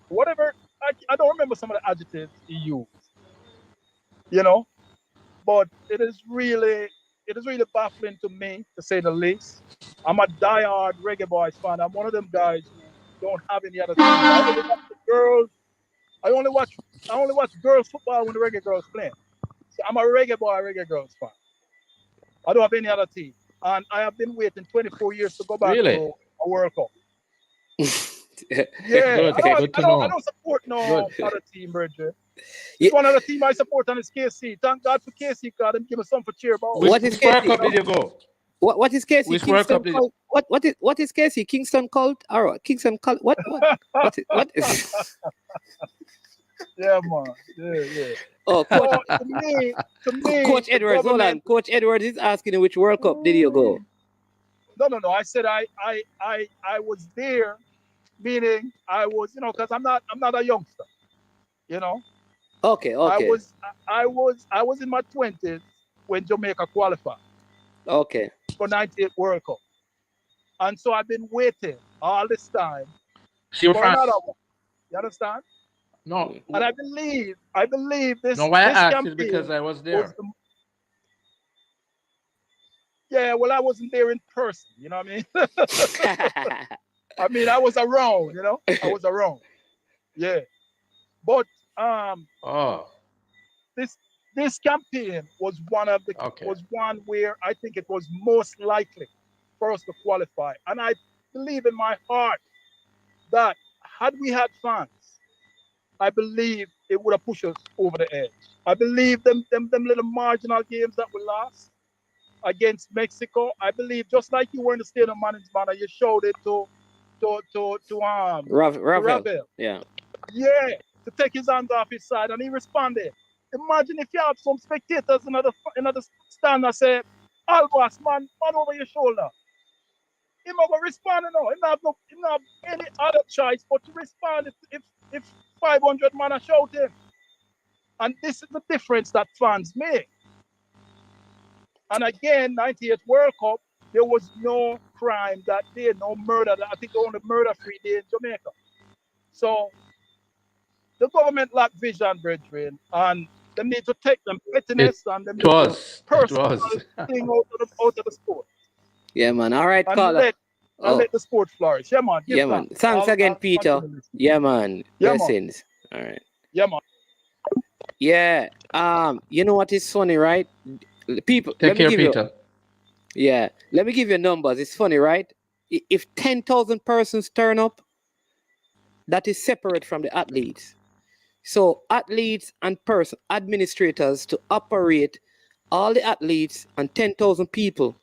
whatever. I don't remember some of the adjectives he used, you know, but it is really baffling to me, to say the least. I'm a diehard Reggae Boys fan. I'm one of them guys who don't have any other team. I only watch the girls. I only watch girls football when the Reggae Girls play. So I'm a Reggae Girls fan. I don't have any other team, and I have been waiting 24 years to go back to Really? a World Cup. okay. Yeah, Good. I don't, Good I to don't, I know. don't support no Good. other team, Bridget. Yeah, It's one other team I support, and it's KC. Thank God for KC, God, and give us something to cheer about. Which what is World Casey? Cup did you go? What is Casey? Which World Kingston Cup did you? Colt? What is Casey? Kingston Colt? Or what? Kingston Colt? What is? Yeah, man. Yeah, yeah. Oh, So Coach to me, Coach the Edwards. Hold government. on. Coach Edwards is asking you which World Cup did you go? No, no, no. I said I was there, meaning I was, because I'm not a youngster. You know, Okay, I okay, was I was in my 20s when Jamaica qualified okay. for '98 World Cup, and so I've been waiting all this time So you're for another France? one. You understand? No. And I believe No. this Why I this asked is because campaign I was was there. the. Yeah, well, I wasn't there in person. You know what I mean? I mean, I was around. I was around. Yeah, but um, Oh. this this campaign Okay. was one where I think it was most likely for us to qualify, and I believe in my heart that had we had fans, I believe it would have pushed us over the edge. I believe them little marginal games that we lost against Mexico. I believe just like you were in the stadium management and you showed it to Ravel. Ravel. Yeah. Yeah. to take his hands off his side, and he responded. Imagine if you have some spectators in another stand that say, Albas, man over your shoulder. He might respond now. He not have any other choice but to respond if 500 man are shouting. And this is the difference that fans make. And again, 98 World Cup, there was no crime that day, no murder. I think the only murder-free day in Jamaica. So the government lack vision, brethren, and they need to take them pettiness and them personal thing out of the sport. Yeah, man. All right, and caller. Let the sport flourish. Yeah, man. Yeah, man. Thanks again, Peter. Yeah, man. Blessings. All right. Yeah, man. Yeah. You know what is funny, right? People. Take care, Peter. Yeah. Let me give you numbers. It's funny, right? If 10,000 persons turn up, that is separate from the athletes. So athletes and administrators to operate all the athletes and 10,000 people,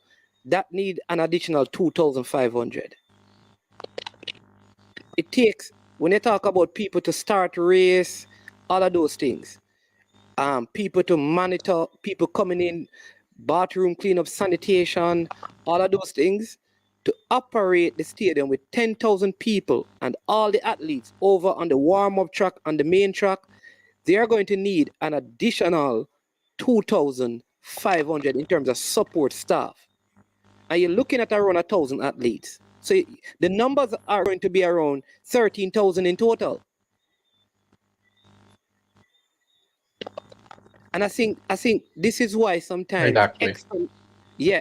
that need an additional 2,500. It takes, when you talk about people to start race, all of those things, people to monitor, people coming in, bathroom cleanup, sanitation, all of those things, to operate the stadium with 10,000 people and all the athletes over on the warm-up track and the main track, they are going to need an additional 2,500 in terms of support staff. And you're looking at around 1,000 athletes. So the numbers are going to be around 13,000 in total. And I think this is why sometimes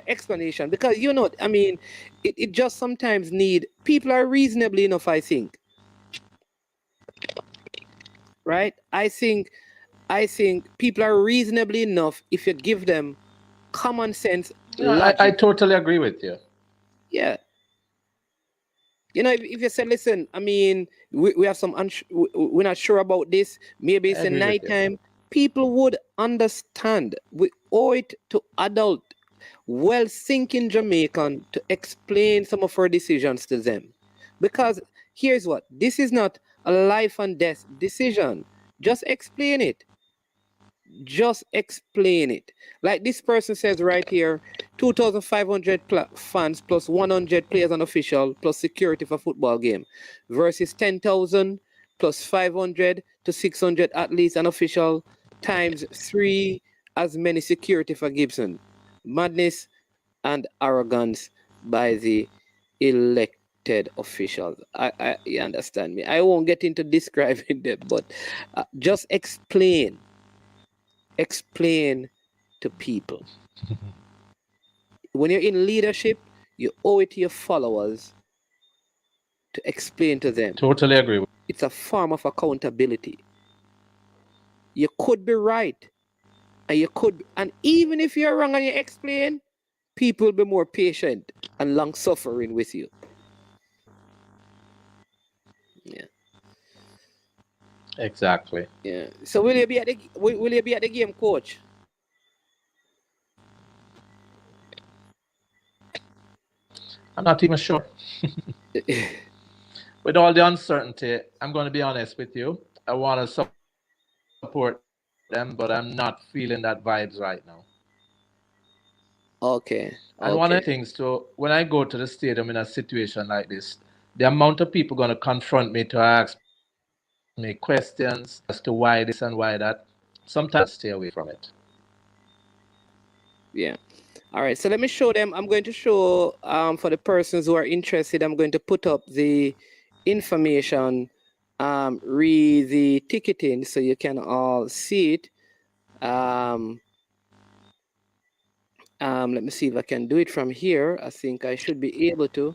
explanation, because I mean, it just sometimes need, people are reasonably enough, I think. Right? I think people are reasonably enough if you give them common sense. I totally agree with you. Yeah. If you say, listen, I mean, we have some, we're not sure about this, maybe it's a nighttime, people would understand. We owe it to adult, well-thinking Jamaican to explain some of our decisions to them. Because here's what, this is not a life and death decision. Just explain it. Just explain it. Like this person says right here, 2,500 fans plus 100 players and official plus security for football game versus 10,000 plus 500 to 600 athletes and official times 3 as many security for Gibson. Madness and arrogance by the elected officials. You understand me? I won't get into describing them, but just explain to people. When you're in leadership, you owe it to your followers to explain to them. Totally agree. It's a form of accountability. You could be right, and even if you're wrong and you explain, people will be more patient and long-suffering with you. Yeah. Exactly. Yeah. So will you be at the game, coach? I'm not even sure. With all the uncertainty, I'm going to be honest with you. I want to support them, but I'm not feeling that vibes right now. Okay. And one of the things, when I go to the stadium in a situation like this, the amount of people going to confront me to ask me questions as to why this and why that, sometimes I stay away from it. Yeah. All right. So let me show them. I'm going to show for the persons who are interested, I'm going to put up the information, read the ticketing so you can all see it. Let me see if I can do it from here. I think I should be able to.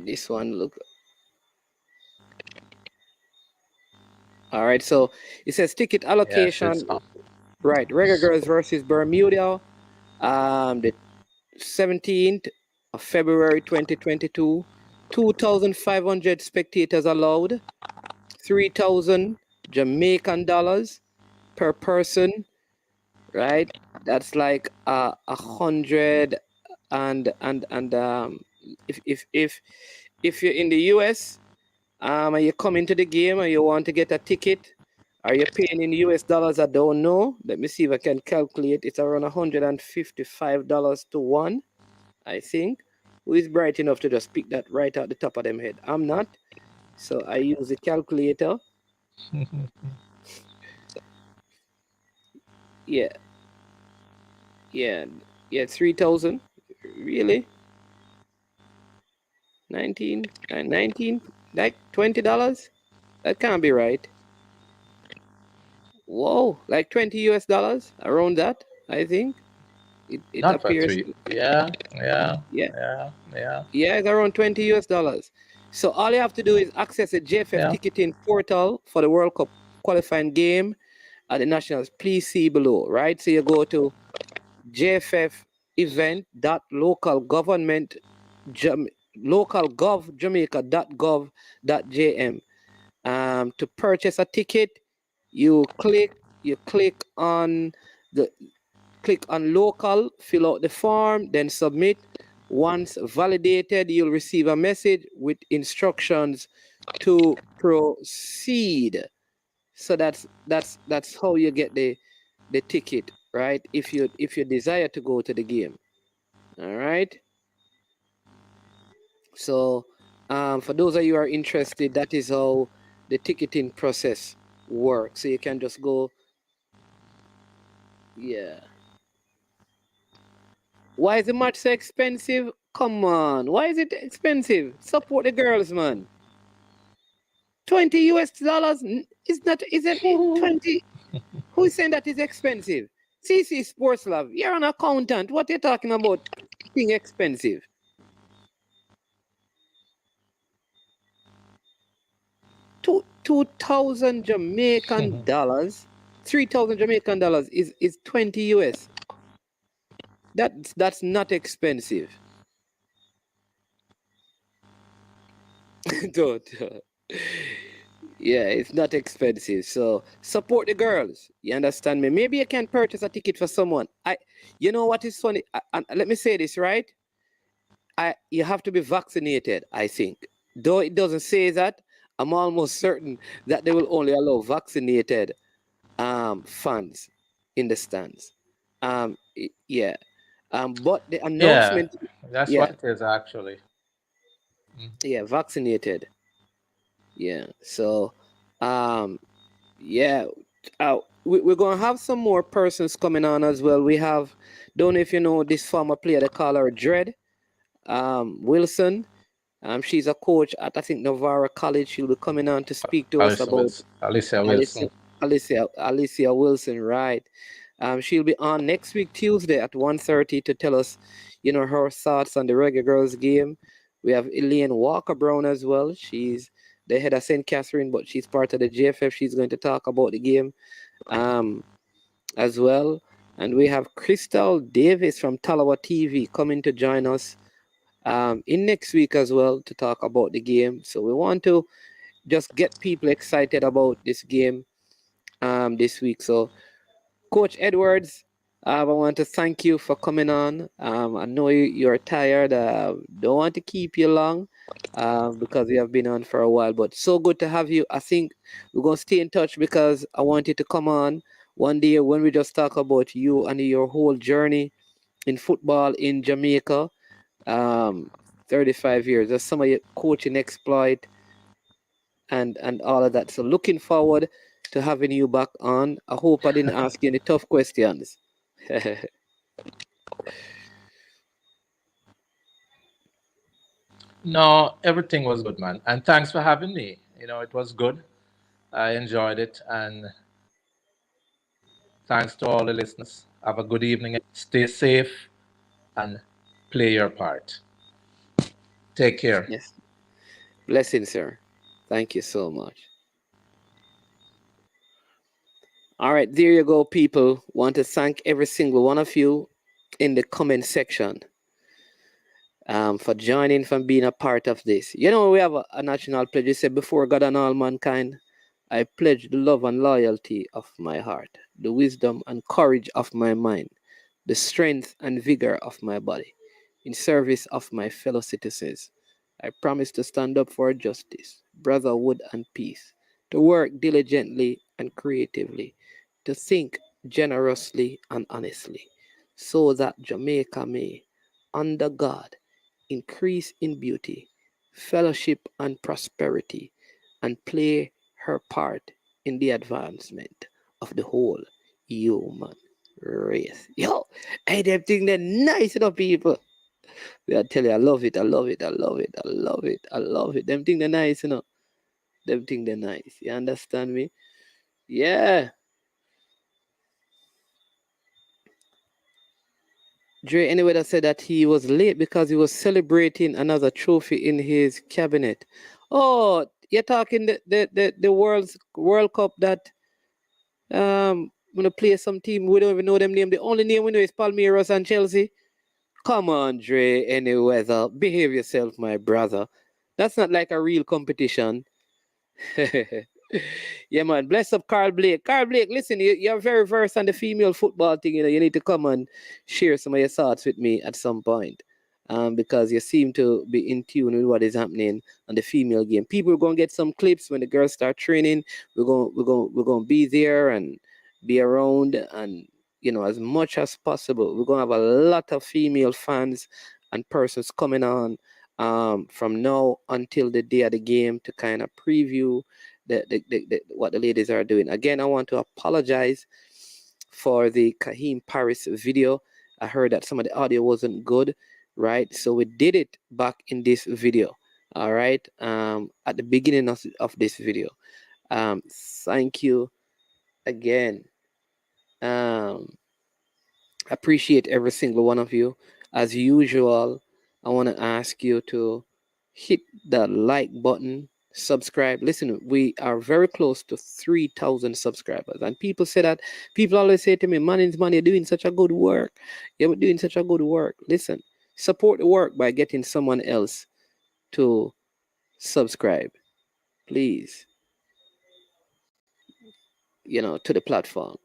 This one, look. All right, so it says ticket allocation. Yes, right, Reggae Girlz versus Bermuda, the 17th of February 2022. 2,500 spectators allowed. 3,000 Jamaican dollars per person. Right, that's like 100 and if if you're in the US, and you come into the game and you want to get a ticket, are you paying in US dollars? I don't know. Let me see if I can calculate. It's around $155 to 1, I think. Who is bright enough to just pick that right out the top of them head? I'm not. So I use the calculator. Yeah. Yeah. Yeah, 3,000. Really? 19, like $20? That can't be right. Whoa, like 20 US dollars, around that, I think. It Not for appears. 3. Yeah, yeah, Yeah, yeah, yeah, yeah, it's around 20 US dollars. So all you have to do is access the JFF yeah. ticketing portal for the World Cup qualifying game at the Nationals. Please see below, right? So you go to jffevent.localgovernment localgovjamaica.gov.jm. To purchase a ticket, you click on local, fill out the form, then submit. Once validated, you'll receive a message with instructions to proceed. So that's how you get the ticket, right? If you desire to go to the game. All right. So for those of you who are interested, that is how the ticketing process works. So you can just go. Yeah. Why is the match so expensive? Come on. Why is it expensive? Support the girls, man. 20 US dollars? Is it 20? Who is saying that is expensive? CC Sports Love, you're an accountant. What are you talking about being expensive? $2,000 Jamaican dollars, 3,000 Jamaican dollars is 20 US. That's not expensive. Don't. Yeah, it's not expensive. So support the girls. You understand me? Maybe you can purchase a ticket for someone. You know what is funny? Let me say this, right? You have to be vaccinated, I think. Though it doesn't say that, I'm almost certain that they will only allow vaccinated fans in the stands. Yeah. But the Yeah, announcement, that's what yeah, it is actually. yeah, vaccinated. Yeah. So, yeah, we're gonna have some more persons coming on as well. We have, don't know if you know this former player, they call her Dread, Wilson. She's a coach at I think Novara College. She'll be coming on to speak to us about Alicia Alicia Wilson. Alicia Wilson, right? She'll be on next week Tuesday at 1:30 to tell us, her thoughts on the Reggae Girlz game. We have Elaine Walker Brown as well. She's the head of St. Catherine, but she's part of the JFF. She's going to talk about the game as well. And we have Crystal Davis from Talawa TV coming to join us in next week as well to talk about the game. So we want to just get people excited about this game this week. So Coach Edwards, I want to thank you for coming on. I know you're tired. Don't want to keep you long because you have been on for a while, but so good to have you. I think we're going to stay in touch because I want you to come on one day when we just talk about you and your whole journey in football in Jamaica. 35 years. There's some of your coaching exploit and all of that. So looking forward to having you back on. I hope I didn't ask you any tough questions. No, everything was good, man. And thanks for having me. It was good. I enjoyed it. And thanks to all the listeners. Have a good evening. Stay safe and play your part. Take care. Yes. Blessings, sir. Thank you so much. All right, there you go, people. Want to thank every single one of you in the comment section for joining, for being a part of this. We have a national pledge. You said, before God and all mankind, I pledge the love and loyalty of my heart, the wisdom and courage of my mind, the strength and vigor of my body, in service of my fellow citizens. I promise to stand up for justice, brotherhood, and peace, to work diligently and creatively, to think generously and honestly, so that Jamaica may, under God, increase in beauty, fellowship, and prosperity, and play her part in the advancement of the whole human race. Yo, hey, them thing they're nice enough, people. I tell you, I love it, I love it, I love it, I love it, I love it. Them thing they're nice, Them thing they're nice. You understand me? Yeah. Dre anyway that said that he was late because he was celebrating another trophy in his cabinet. Oh, you're talking the World Cup that gonna play some team we don't even know them name. The only name we know is Palmeiras and Chelsea. Come on, Dre, any weather. Behave yourself, my brother. That's not like a real competition. Yeah, man. Bless up Carl Blake. Carl Blake, listen, you're very versed on the female football thing. You need to come and share some of your thoughts with me at some point. Because you seem to be in tune with what is happening on the female game. People are gonna get some clips when the girls start training. We're gonna be there and be around, and as much as possible. We're gonna have a lot of female fans and persons coming on from now until the day of the game to kind of preview what the ladies are doing. Again, I want to apologize for the Kahim Paris video. I heard that some of the audio wasn't good, right? So we did it back in this video, all right, at the beginning of this video. Thank you again. Appreciate every single one of you. As usual, I want to ask you to hit the like button, subscribe. Listen, we are very close to 3,000 subscribers, and people always say to me, man, you're doing such a good work. You're doing such a good work. Listen, support the work by getting someone else to subscribe, please, to the platform.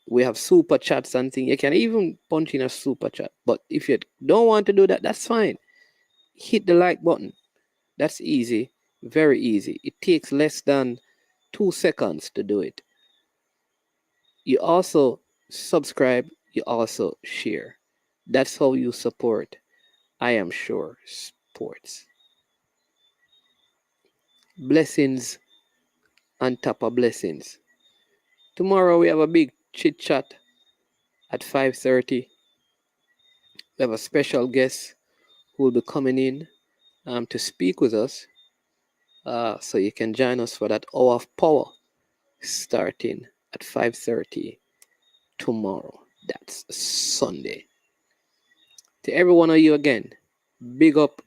We have super chats and things. You can even punch in a super chat. But if you don't want to do that, that's fine. Hit the like button. That's easy. Very easy. It takes less than 2 seconds to do it. You also subscribe. You also share. That's how you support I Am Sure Sports. Blessings on top of blessings. Tomorrow we have a big chit chat at 5:30. We have a special guest who will be coming in to speak with us. So you can join us for that hour of power starting at 5:30 tomorrow. That's Sunday. To every one of you again, big up,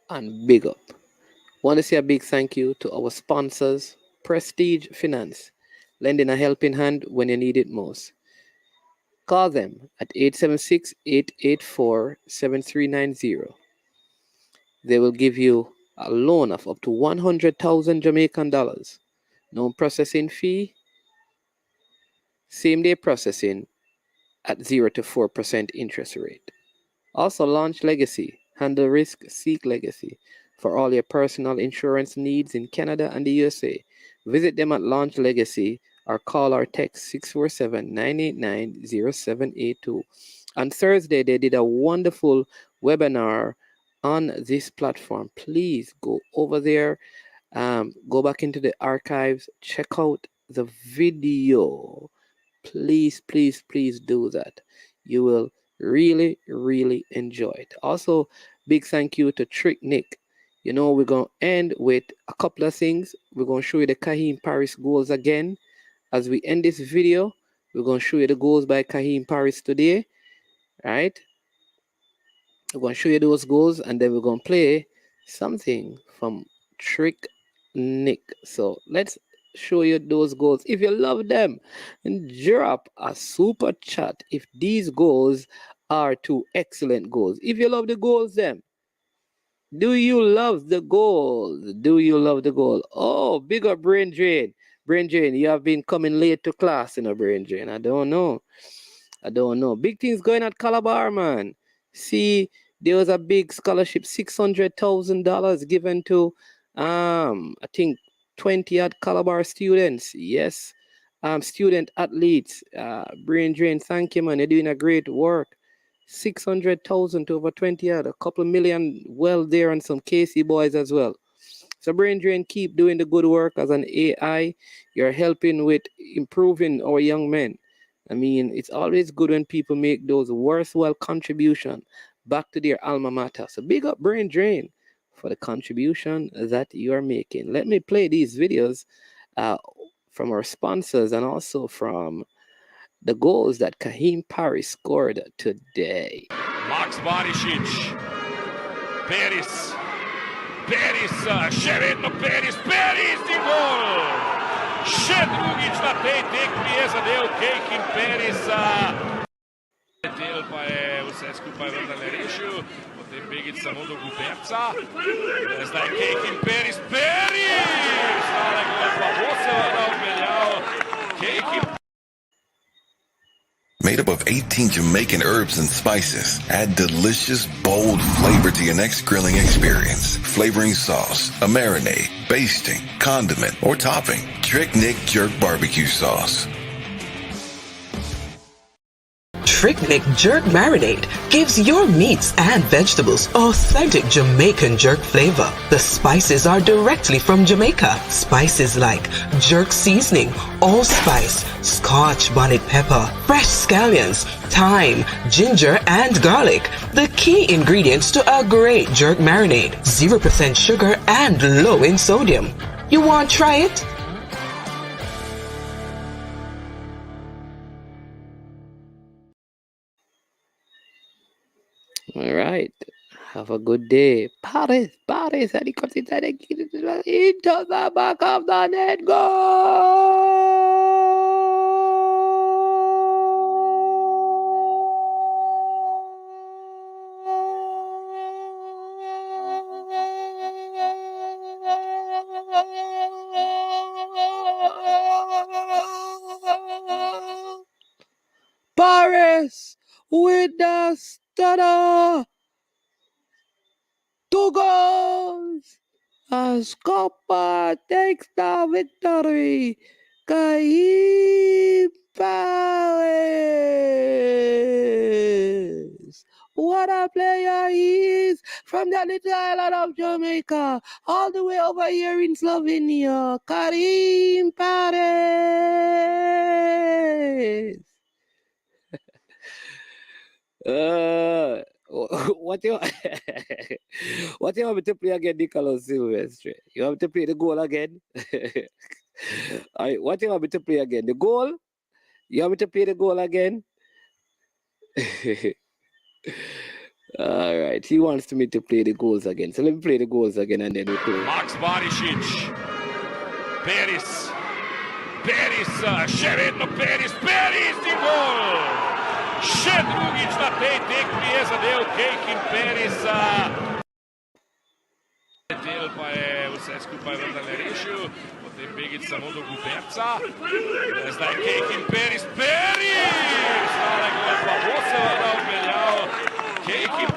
and big up. Want to say a big thank you to our sponsors, Prestige Finance, lending a helping hand when you need it most. Call them at 876-884-7390. They will give you a loan of up to 100,000 Jamaican dollars. No processing fee, same day processing at 0 to 4% interest rate. Also launch Legacy, handle risk, seek legacy for all your personal insurance needs in Canada and the USA. Visit them at Launch Legacy or call or text 647-989-0782. On Thursday, they did a wonderful webinar on this platform. Please go over there, go back into the archives, check out the video. Please do that. You will really enjoy it. Also, big thank you to Trick Nick. We're going to end with a couple of things. We're going to show you the Kahim Paris goals again. As we end this video, we're going to show you the goals by Kahim Paris today. Right? We're going to show you those goals, and then we're going to play something from Trick Nick. So let's show you those goals. If you love them, drop a super chat if these goals are two excellent goals. If you love the goals, then do you love the goals? Do you love the goal? Oh, big up Brain Drain. Brain Drain, you have been coming late to class, Brain Drain. I don't know. Big things going at Calabar, man. See, there was a big scholarship, $600,000 given to I think 20 odd Calabar students. Yes. Student athletes. Brain Drain, thank you, man. You're doing a great work. 600,000 to over 20 odd, a couple million well there, and some KC boys as well. So Brain Drain, keep doing the good work as an AI. You're helping with improving our young men. I mean, it's always good when people make those worthwhile contribution back to their alma mater. So big up Brain Drain for the contribution that you are making. Let me play these videos from our sponsors and also from the goals that Kahim Paris scored today. Max Barisic. Pérez. Šeredno Pérez de gol! Še drugič na tej tekmi je zadev Kejkin Pérez. Letel pa je vse skupaj vendarle rešil, potem begit samo do Guberca. Zdaj Kejkin Pérez, stale gol pa bo seveda odpeljal. Kejkin Made up of 18 Jamaican herbs and spices, add delicious, bold flavor to your next grilling experience. Flavoring sauce, a marinade, basting, condiment, or topping. Trick Nick Jerk Barbecue Sauce. Trick Nick Jerk Marinade gives your meats and vegetables authentic Jamaican jerk flavor. The spices are directly from Jamaica. Spices like jerk seasoning, allspice, Scotch bonnet pepper, fresh scallions, thyme, ginger, and garlic. The key ingredients to a great jerk marinade. 0% sugar and low in sodium. You want to try it? All right. Have a good day. Paris, and he comes inside and gets it into the back of the net. Goal! Paris with the stunner. 2 goals. Scopa takes the victory. Kahim Paris. What a player he is from the little island of Jamaica, all the way over here in Slovenia. Kahim Paris. What you what you want me to play again, Nicolas Silvestre? You want me to play the goal again? All right, what you want me to play again? The goal? You want me to play the goal again? All right, he wants me to play the goals again. So let me play the goals again and then we'll play. Max Barisic. Pérez, Šeredno Pérez de gol! Še drugič na tej tekmi je zadev Kejkin Pérez. Letel pa je vse skupaj vendarle rešil, potem begit samo do Guberca. Zdaj Kejkin Pérez, stale gol pa bo seveda odpeljal. Kejkin.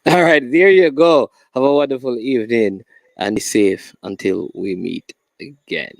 All right, there you go. Have a wonderful evening and be safe until we meet again.